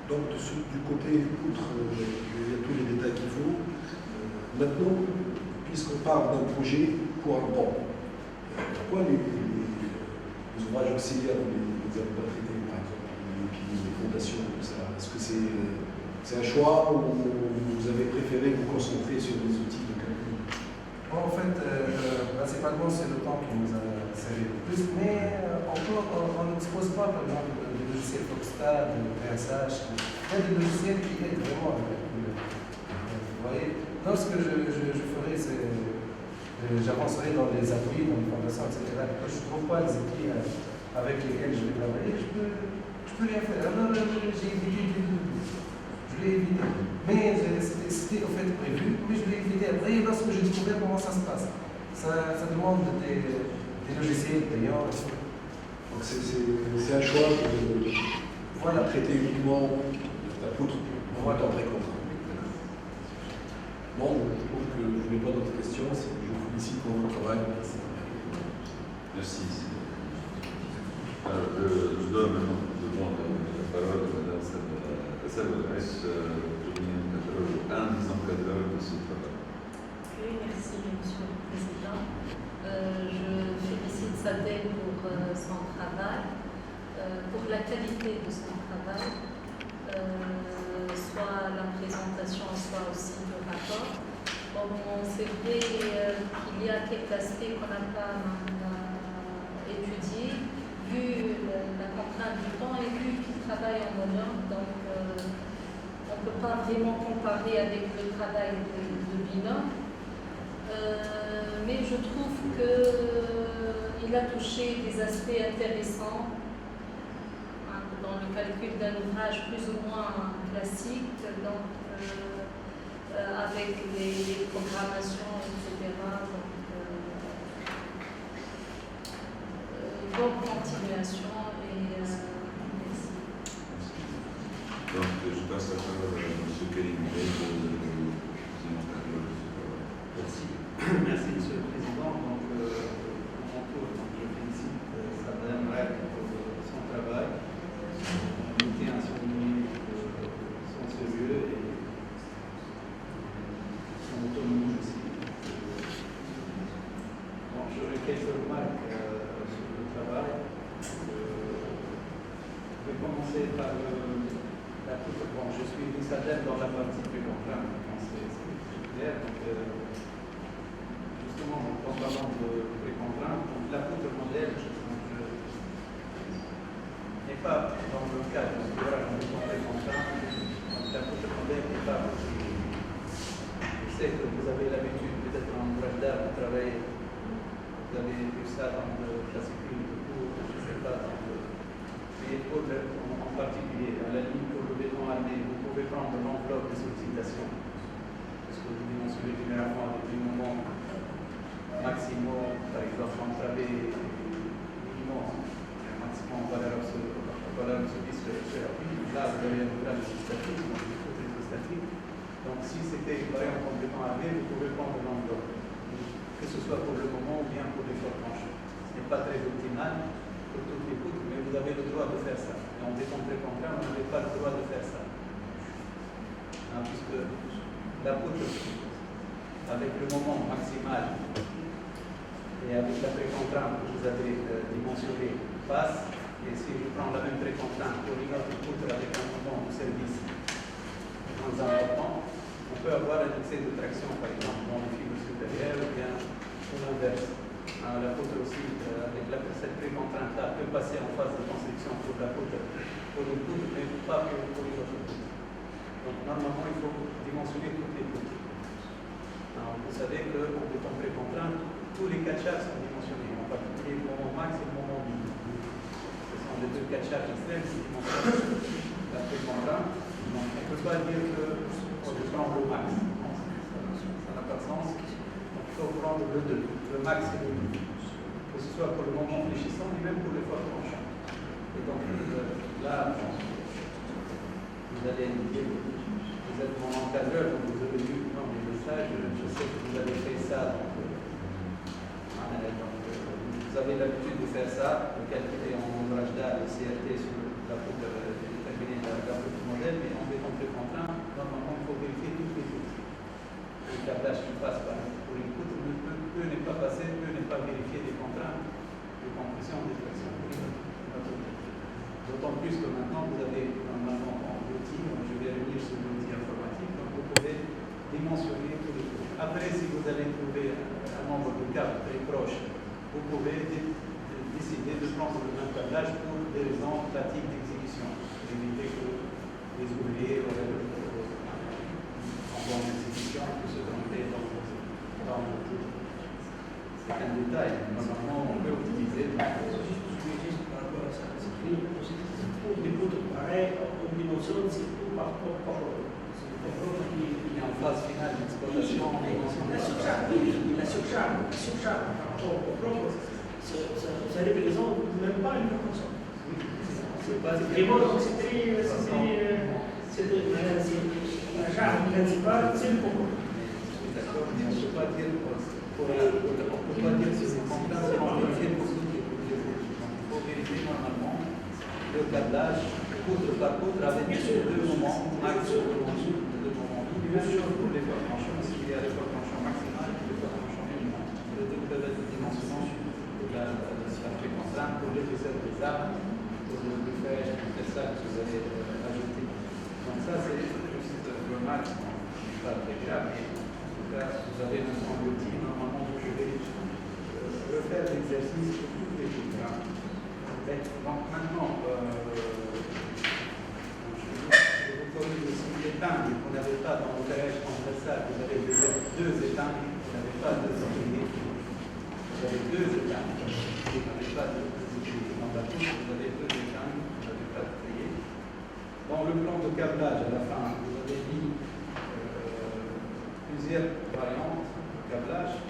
Donc du côté poutre, il y a tous les détails qu'il faut. Maintenant, puisqu'on parle d'un projet pour un banc, pourquoi les ouvrages auxiliaires, vous n'avez pas traité, par exemple, les piliers, les fondations, tout ça? Est-ce que c'est un choix ou vous avez préféré vous concentrer sur les outils de calcul? En fait, principalement, c'est le temps qui nous a servi le plus, mais on n'expose pas, par exemple, des logiciels Foxstar, de PSH. Il y a des logiciels qui aident vraiment à le calcul. Vous voyez, lorsque je ferai, j'avancerai dans les appuis, dans les fondations, etc., que je ne trouve pas les outils avec lesquels je vais travailler, je peux rien faire. Alors, j'ai évité du tout. Je l'ai évité. Mais c'était au fait prévu, mais je l'ai évité. Après, lorsque j'ai découvert comment ça se passe, ça demande des logiciels payants. Donc c'est un choix de Voilà. traiter uniquement la poutre en temps très contraint. Bon, je trouve que je n'ai pas d'autres questions. Je vous félicite pour votre travail. Merci. Alors, je donne maintenant la parole à Mme Salvadres, un des encadreurs de ce travail. Oui, merci, Monsieur le Président. Je félicite Sadel pour son travail, pour la qualité de son travail, soit la présentation, soit aussi le rapport. Bon, c'est vrai qu'il y a quelques aspects qu'on n'a pas étudiés, vu la contrainte du temps et vu qu'il travaille en monome, donc on ne peut pas vraiment comparer avec le travail de binôme. Mais je trouve qu'il a touché des aspects intéressants dans le calcul d'un ouvrage plus ou moins classique, donc avec les programmations, etc. Donc, bonne continuation et merci. Donc, je passe la parole à M. Karim Bey, deuxième encadreur de ce travail. Merci. Merci, Monsieur le Président. Donc, à mon tour, je félicite Sadel pour son travail. Je tiens à souligner son sérieux et son autonomie aussi. Bon, j'aurais quelques remarques sur le travail. Je vais commencer par la poutre. Bon, je suis Sadel dans la partie plus contrainte, c'est clair. Donc, justement, en parlant de précontrainte, la poutre modèle n'est pas dans le cadre de l'ouvrage en béton précontraint. La poutre modèle n'est pas possible. Je sais que vous avez l'habitude, peut-être en ouvrage d'art, de travailler. Vous avez vu ça dans le classicule de cours, je ne sais pas. Mais en particulier, à la ligne pour le béton armé, vous pouvez prendre l'enveloppe de sollicitation. Parce que vous dimensionnez généralement avec des moments maximum, par exemple, entravé minimum, maximum valeur absolue sur l'appui. Là, vous avez un ouvrage statique, donc il faut être statique. Donc, si c'était une variante en béton armé, vous pouvez prendre l'enveloppe, que ce soit pour le moment ou bien pour les forts tranchés. Ce n'est pas très optimal pour toutes les poutres, mais vous avez le droit de faire ça. Et en béton précontraint, vous n'avez pas le droit de faire ça. Puisque la poutre, avec le moment maximal et avec la précontrainte que vous avez dimensionnée, passe. Et si je prends la même précontrainte pour une autre poutre avec un moment de service moins important, on peut avoir un excès de traction, par exemple, dans les fibres supérieures ou bien l'inverse. La poutre aussi, avec cette précontrainte-là, peut passer en phase de construction pour la poutre, pour une poutre, mais pas pour une autre poutre. Donc, normalement, il faut dimensionner toutes les poutres. Alors, vous savez qu'en béton précontraint, tous les catchars sont dimensionnés, en particulier le moment max et le moment min. Ce sont les deux catchars extrêmes qui dimensionnent la précontrainte. Donc, on ne peut pas dire qu'on prend le max. Ça n'a pas de sens. Donc, il faut prendre le 2, le max et le min. Que ce soit pour le moment fléchissant, ni même pour le fort tranchant. Et donc, là, vous allez me dire, vous êtes mon encadreur, donc vous avez lu dans mes messages, je sais que vous avez fait ça, donc vous avez l'habitude de faire ça, de calculer en ombrage d'art le CRT sur la poutre déterminée par la poutre modèle, mais en béton précontraint, normalement, il faut vérifier toutes les poutres. Le câblage qui passe par pour une poutre peut ne pas passer, peut ne pas vérifier des contraintes de compression, des tractions. D'autant plus que maintenant, vous avez normalement en outil, je vais revenir sur l'outil informatique, donc vous pouvez dimensionner tous les poutres. Après, si vous allez trouver un nombre de câbles très proche, vous pouvez décider de prendre le même câblage pour des raisons pratiques d'exécution, pour éviter que les ouvriers en bonne exécution puissent se tromper dans le tout. C'est un détail. Normalement, on peut utiliser. Juste par rapport à ça, c'est pour des poutres pareilles, en dimension, c'est tout par rapport. Il est en phase finale d'exploitation. La surcharge par rapport au propre, ça représente même pas une proportion. Et bon, donc c'était la charge principale, c'est le propre. D'accord, mais on ne peut pas dire sur les contraintes, on peut vérifier pour toutes les poutres. Il faut vérifier normalement le câblage, poutre par poutre, avec deux moments max sur le dessous. Bien sûr, pour les forts tranchants, s'il y a les forts tranchants maximales et les forts tranchants minimums. Les deux peuvent être dimensionnés pour la précontrainte, pour l'épaisseur des armes, pour le fer, tout ça que vous allez ajouter. Donc ça, c'est juste le max, pas très grave, mais en tout cas, vous avez un son d'outil, normalement, vous pouvez refaire l'exercice pour toutes les poutres. Donc maintenant, aussi l'épingle que vous n'avez pas dans le carrelage transversal, vous avez deux épingles, vous n'avez pas deux ouvriers. Vous avez deux épingles, vous n'avez pas deux ouvriers. Dans la poutre, vous avez deux épingles, vous n'avez pas de trier. Dans le plan de câblage, à la fin, vous avez mis plusieurs variantes de câblage,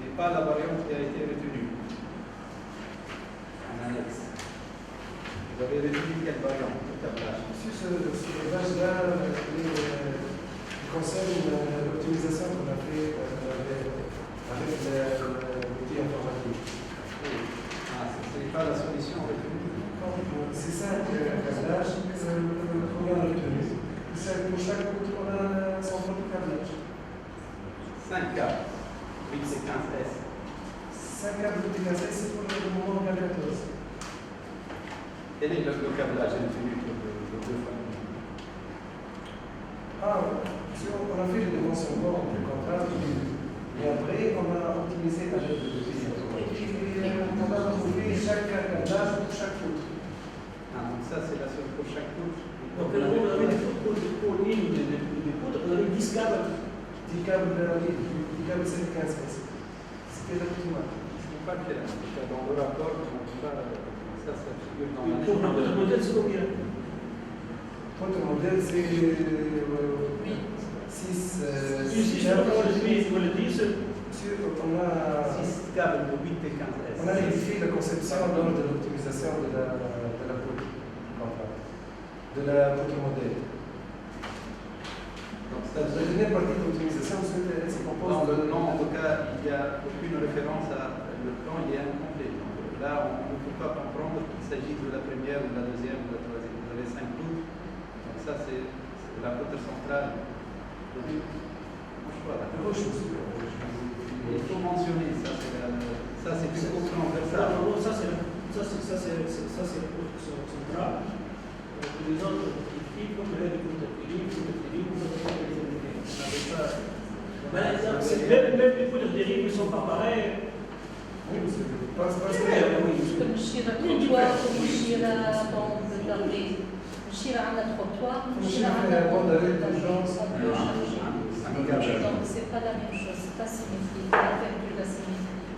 mais pas la variante qui a été retenue en annexe. Vous avez retenu quelle variante de câblage? Sur ce câblage-là, il concerne l'optimisation qu'on a fait avec l'outil informatique. Ce n'est pas la solution retenue. C'est ça le câblage qu'on a retenu. Pour chaque poutre, on a son propre câblage. 5 câbles, 8 et 15S. 5 câbles de 15S, c'est pour le moment 14. Quel est le câblage retenu de deux familles? On a fait le dimensionnement en précontrainte, et après, on a optimisé la l'aide de l'outil informatique, et on a retrouvé chaque câblage pour chaque poutre. Donc ça, c'est la seule pour chaque poutre. Donc là, on avait pour l'île des poutres, on avait 10 câbles. 10 câbles de la ligne, 10 câbles 7-15S. C'était l'optimal. Ce n'est pas clair. Dans le rapport, on ne peut pas. Ça figure dans la Pour notre modèle, c'est combien? Votre modèle, c'est 6 câbles. On a 6 câbles de 8 et 15S. On a vérifié la conception lors de l'optimisation de la poutre, de la poutre modèle. Donc, La dernière partie de l'optimisation, c'est composé dans le plan, en tout cas, il n'y a aucune référence à le plan, il est incomplet. Donc, Là, on ne peut pas comprendre qu'il s'agit de la première, ou de la deuxième, ou de la troisième. Vous avez 5 poutres. Donc ça, c'est la poutre centrale. Voilà. Il faut mentionner ça. C'est une poutre transversale. Non, ça c'est la poutre centrale. Les autres, comme le poutre même les poutres dérivées ne sont pas pareilles. Oui, parce que نمشي للتروتوار ونمشي لبوند دارلي نمشي على التروتوار ونمشي على بوند دارلي donc c'est pas la même chose, c'est pas symétrique, la calcul de la symétrie.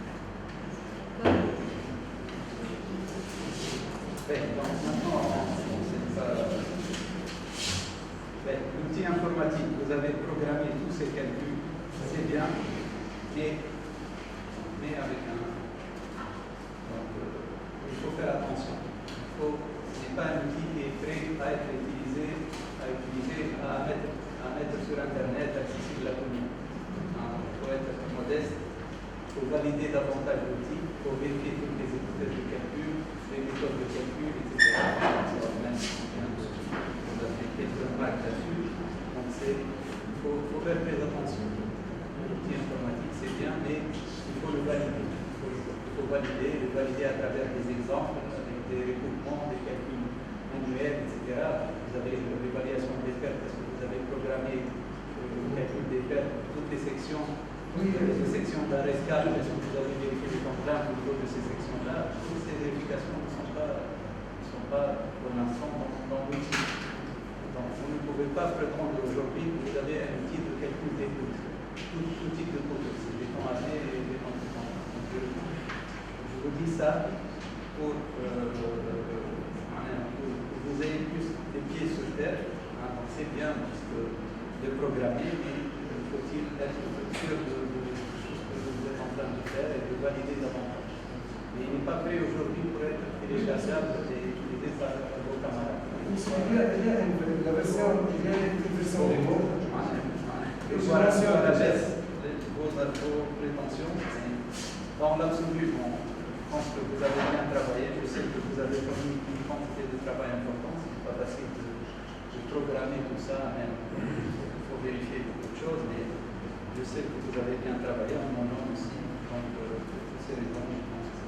Donc maintenant, l'outil informatique, vous avez programmé tous ces calculs, c'est bien, mais avec un... Donc, il faut faire attention. Ce n'est pas un outil qui est prêt à être utilisé, à mettre sur Internet, accessible à tout le monde. Il faut être modeste, il faut valider davantage l'outil, il faut vérifier toutes les hypothèses de calcul, les méthodes de calcul, etc. Vous avez quelques remarques là-dessus. Donc, il faut faire très attention. L'outil informatique, c'est bien, mais il faut le valider. Il faut le valider à travers des exemples, avec des recoupements, des calculs manuels, etc. Vous avez l'évaluation des pertes, parce que vous avez programmé le calcul des pertes de toutes les sections. Les sections d'un rescale, est-ce que vous avez vérifié les contraintes au niveau de ces sections-là? Toutes ces vérifications ne sont pas pour l'instant dans l'outil. Donc, vous ne pouvez pas prétendre aujourd'hui que vous avez un outil de calcul des poutres. Tout type de poutres, c'est des temps années et des temps de temps. Je vous dis ça pour que vous ayez plus les pieds sur terre. Donc, c'est bien de programmer, mais faut-il être sûr de ce que vous êtes en train de faire et de valider davantage. Mais il n'est pas prêt aujourd'hui pour être téléchargeable et utilisé par vos camarades. il y a la version démo. Et voilà sur la baisse vos prétentions. Dans l'absolu, je pense que vous avez bien travaillé. Je sais que vous avez commis une quantité de travail importante. Ce n'est pas facile de programmer tout ça. Même. Il faut vérifier beaucoup de choses, mais je sais que vous avez bien travaillé en mon nom aussi. Donc, pour ces raisons, je pense que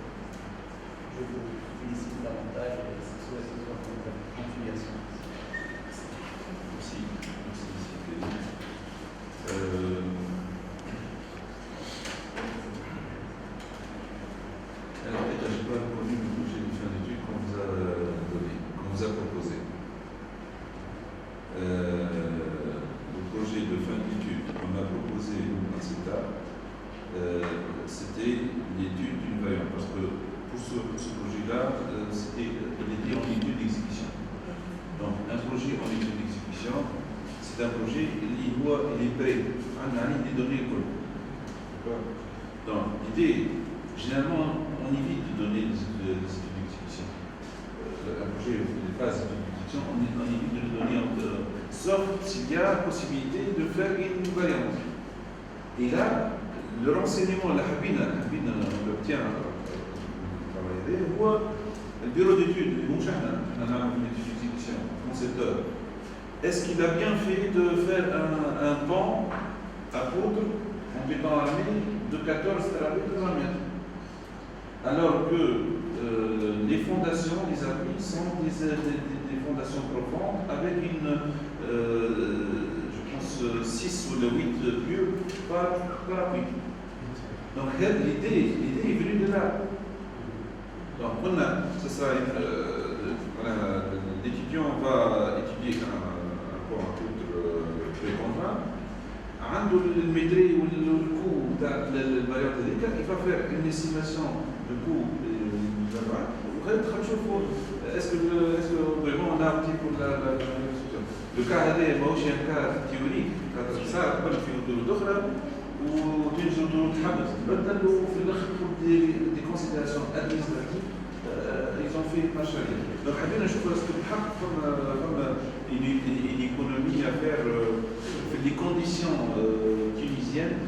je vous félicite davantage et souhaite votre continuation. Merci. Alors, je n'ai pas répondu au projet de fin d'études qu'on vous a donné, qu'on vous a proposé. Le projet de fin d'études qu'on a proposé nous, à CETA, c'était l'étude d'une variante. Parce que pour ce projet-là, il était en étude d'exécution. Donc, un projet en étude d'exécution, c'est un projet, il est prêt. On a des données. Donc, l'idée, généralement, on évite de donner des études d'exécution. Un projet, les phases d'exécution, on évite de le donner sauf s'il y a possibilité de faire une variante. Et là, le renseignement, la habine, on l'obtient le bureau d'études, une étude d'exécution, concepteur. Est-ce qu'il a bien fait de faire un pan à poudre en béton armé de 14 terabits de 20 mètres? Alors que les fondations, les appuis sont des fondations profondes avec je pense, 6 ou 8 pieux par appui. Donc l'idée est venue de là. Donc l'étudiant va étudier un point à poudre précontraint. عنده المتري والكو تاع الفاريانت هذيك il va faire une estimation de coût للمجتمع وغادي نشوفوا est-ce que vraiment on a opté pour la solution. Le cas هذا ماهوش un cas théorique صار قبل في ردود اخرى وتنجم تحدث تبدل وفي الاخر des considérations administratives ils ont fait marche arrière. Donc حبينا نشوفوا est-ce que بالحق فما une économie à faire les conditions tunisiennes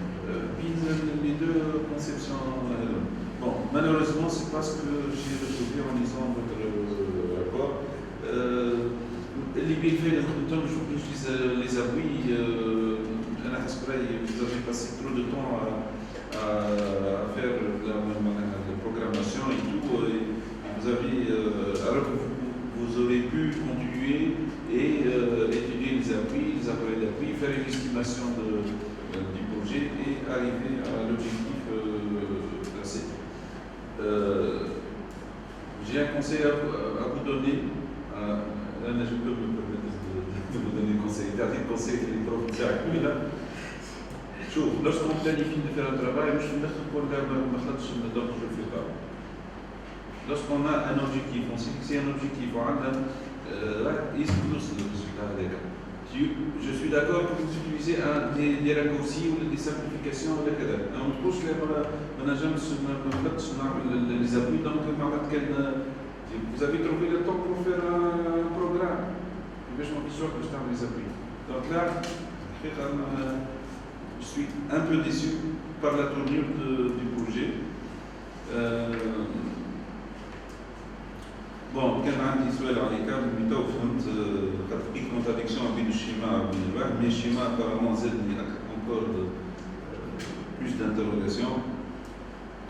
les deux conceptions. Bon, malheureusement, c'est pas ce que j'ai retrouvé en lisant votre rapport. اللي بيفعل الدكتور je utilise les appuis. Vous avez passé trop de temps à faire la programmation et tout. Et vous avez, alors que vous aurez pu continuer et étudier les appuis, les appareils d'appui, faire une estimation du projet et arriver à l'objectif placé. J'ai un conseil à vous donner. Là, je peux me permettre de vous donner un conseil. Dernier conseil que les profs disent là. Lorsqu'on planifie de faire un travail, je ne le fais pas. Lorsqu'on a un objectif, on s'est fixé un objectif, je suis d'accord que vous utilisez des raccourcis ou des simplifications. On trouve que les appuis, donc vous avez trouvé le temps pour faire un programme. Je les appuis. Donc là, je suis un peu déçu par la tournure du projet. Bon, كان عندي سؤال عليك تو فهمت خاطر في كونتراديكسيون بين الشيما وبين الواحد مي الشيما apparemment زادني encore plus d'interrogation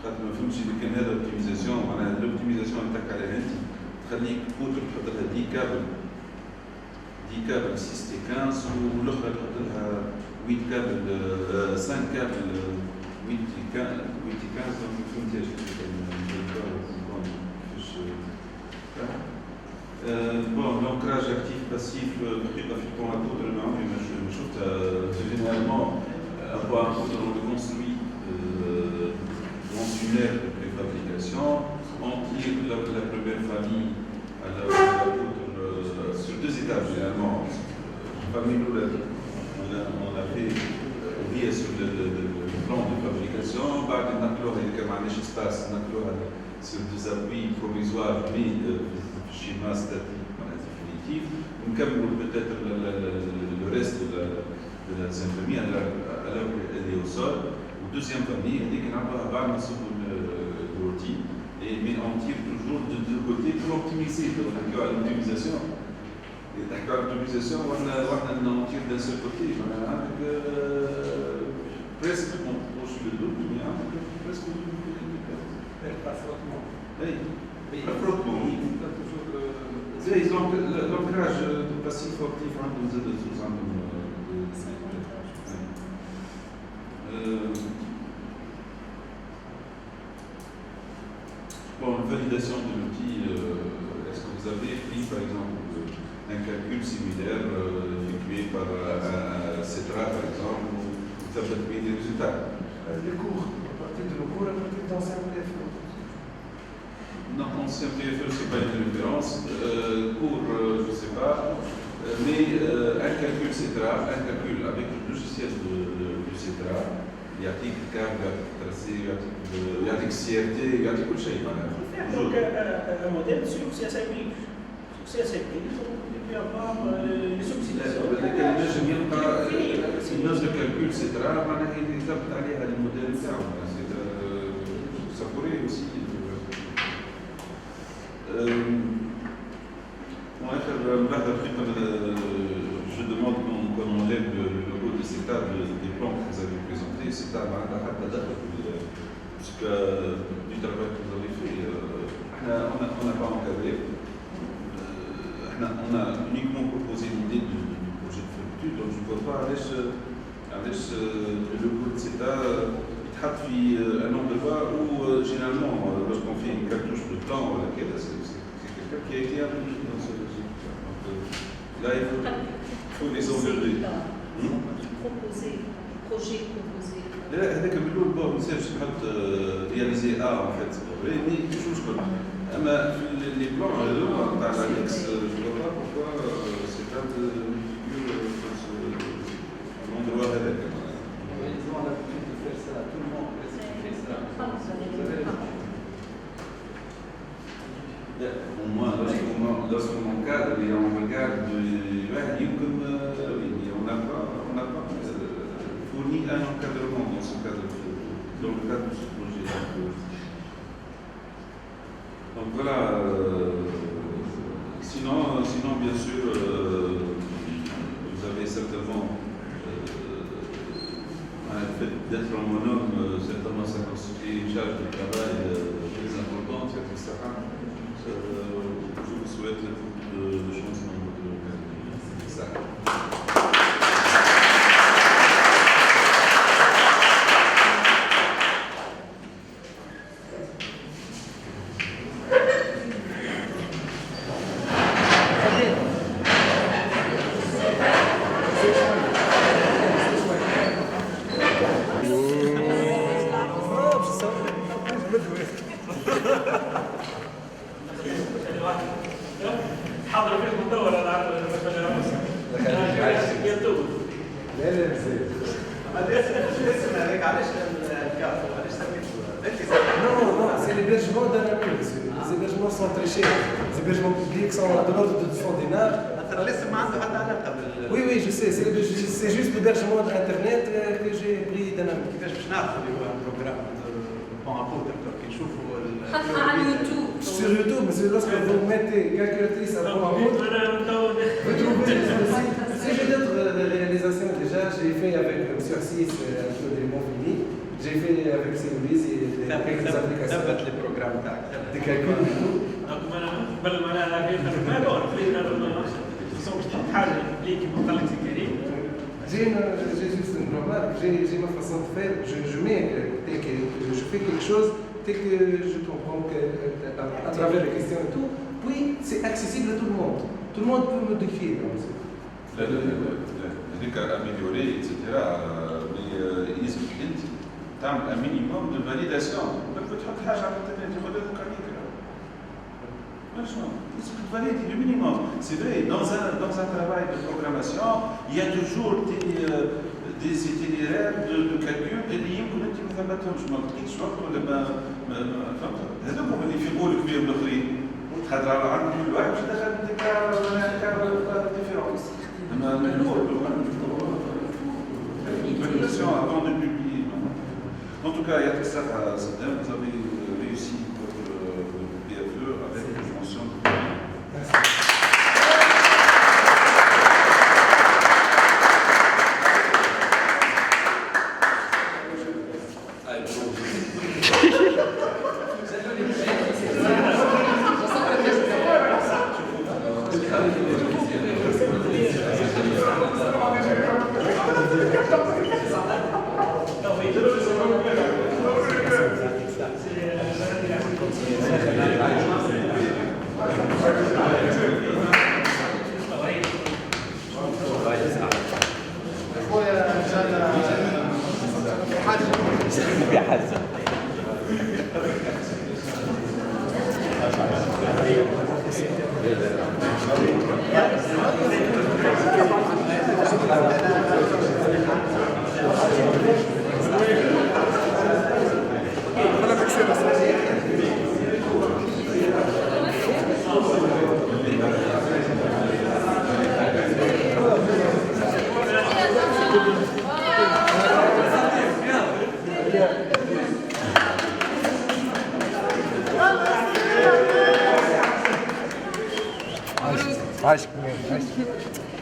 خاطر ما فهمتش إذا كان هذا اوبتيميزاسيون معناها الاوبتيميزاسيون نتاعك عليها أنت تخليك اوتر تحط لها 10 كابل 6 تي 15 والاخرى تحط لها 8 كابل 5 كابل 8 تي 15 ما فهمتهاش Bon, l'ancrage actif-passif, pour la poudre, je trouve que généralement, avoir un poudre, on le construit en tunnel de préfabrication, on tire la première famille à la poudre sur 2 étages généralement. Parmi nous, on a fait oublier sur le plan de fabrication, بعد نقلوها إذا كان ما عندناش espace نقلوها sur 2 appuis provisoires mais schéma statique définitif. Nous avons peut-être le reste de la deuxième famille alors qu'elle est au sol. Ou deuxième famille, on dit qu'on a le rôti, mais on tire toujours de 2 côtés pour optimiser. Donc, l'optimisation. Et d'accord, l'optimisation, on tire d'un seul côté. Presque, on proche le double, mais presque le double. Pas frottement. Oui, pas frottement. Donc, l'ancrage passif actif nous aide bon, validation de l'outil, est-ce que vous avez pris par exemple un calcul similaire effectué par CETRA par exemple, ou ça peut être des résultats? Les cours, à partir de nos cours, à partir d'anciens PFE. Non, ancien PFE, ce n'est pas une référence. Cours, je ne sais pas. Mais un calcul CETRA, un calcul avec le logiciel du CETRA, il y a des câbles, il y a des tracés, il y a des CRT, il y a des coups de chaîne. Donc, un modèle sur CSIP. Sur CSIP, il peut y avoir les oxydations. الناس الكالكول سيترا معناها يثبت عليها الموديل تاعو ça pourrait aussi je demande qu'on enlève le logo de CETA des plans que vous avez présentés. CETA parce que du travail que vous avez fait, on n'a pas encadré. On a uniquement proposé l'idée du projet de fermeture, donc je ne vois pas علاش le logo de CETA يتحط في un endroit où généralement lorsqu'on fait une cartouche de plan c'est quelqu'un qui a été impliqué dans ce logique. Donc là il faut les enlever. Proposé, projet proposé. هذاك من الاول ما نساش نحط réaliser A en fait mais مش مشكل. اما في les plans تاع l'annexe je ne vois pas pourquoi CETA figure dans ce endroit هذاك. Ils ont l'habitude de faire ça, tout le monde fait ça. Au moins, lorsqu'on encadre et on regarde, on n'a pas fourni un encadrement dans le cadre de ce projet. Donc voilà, sinon bien sûr, vous avez certainement, le fait d'être un monome, certainement ça constitue une charge de travail très importante, etc. Je vous souhaite beaucoup de chance dans votre carrière. C'est ça. حاضر في المدور انا عارف يوتيوب Non, c'est l'hébergement d'un ami. Les hébergements sont très chers. Les hébergements publics sont de l'ordre de 200 dinars. Oui, je sais. C'est juste l'hébergement d'Internet que j'ai pris d'un ami. Sur YouTube, mais lorsque vous mettez calculatrice à bon amour, vous trouvez si j'ai d'autres réalisations déjà, j'ai fait avec M. Assis un peu des mots finis, j'ai fait avec Louise et quelques applications. Des calculs et tout. J'ai juste une remarque, j'ai ma façon de faire, je fais quelque chose dès que je comprends à travers les questions et tout, puis c'est accessible à tout le monde. Tout le monde peut modifier. هذيك اميليوري اكسترا مي يلزمك انت تعمل ان مينيموم دو فاليداسيون ما تحط حاجه على الانترنت ياخذ هذوك عليك شنو يلزمك تفاليدي لو مينيموم سي فري dans un travail de programmation il y a toujours des itinéraires de calcul اللي يمكن انت ما ثبتهمش ما لقيتش وقت ولا ما فهمت هذوك هما اللي في بالك بهم الاخرين خاطر عند كل واحد باش دخل ديكار ديفيرونس اما validation avant de publier. En tout cas, il y a tout ça à Sadem. Vous avez réussi votre PFE avec une mention de Merci.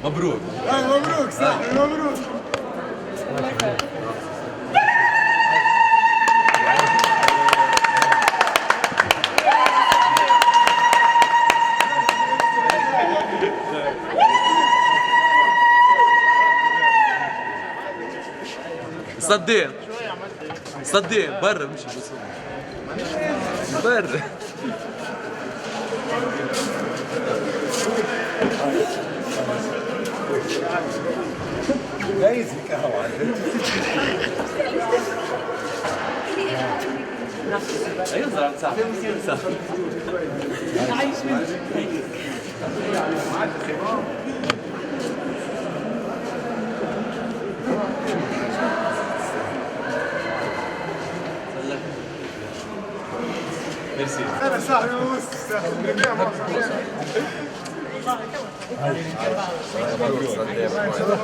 مبروك مبروك صح مبروك صدق صدق برا مش برا جايز القهوة ايوه صح صح عايش ميرسي انا صاحبي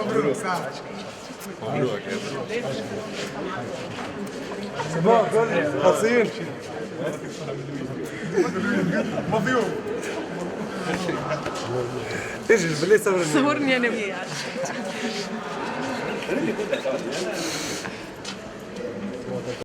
مبروك صباح الخير حصين ما فيهم ايش بالله صورني صورني انا وياه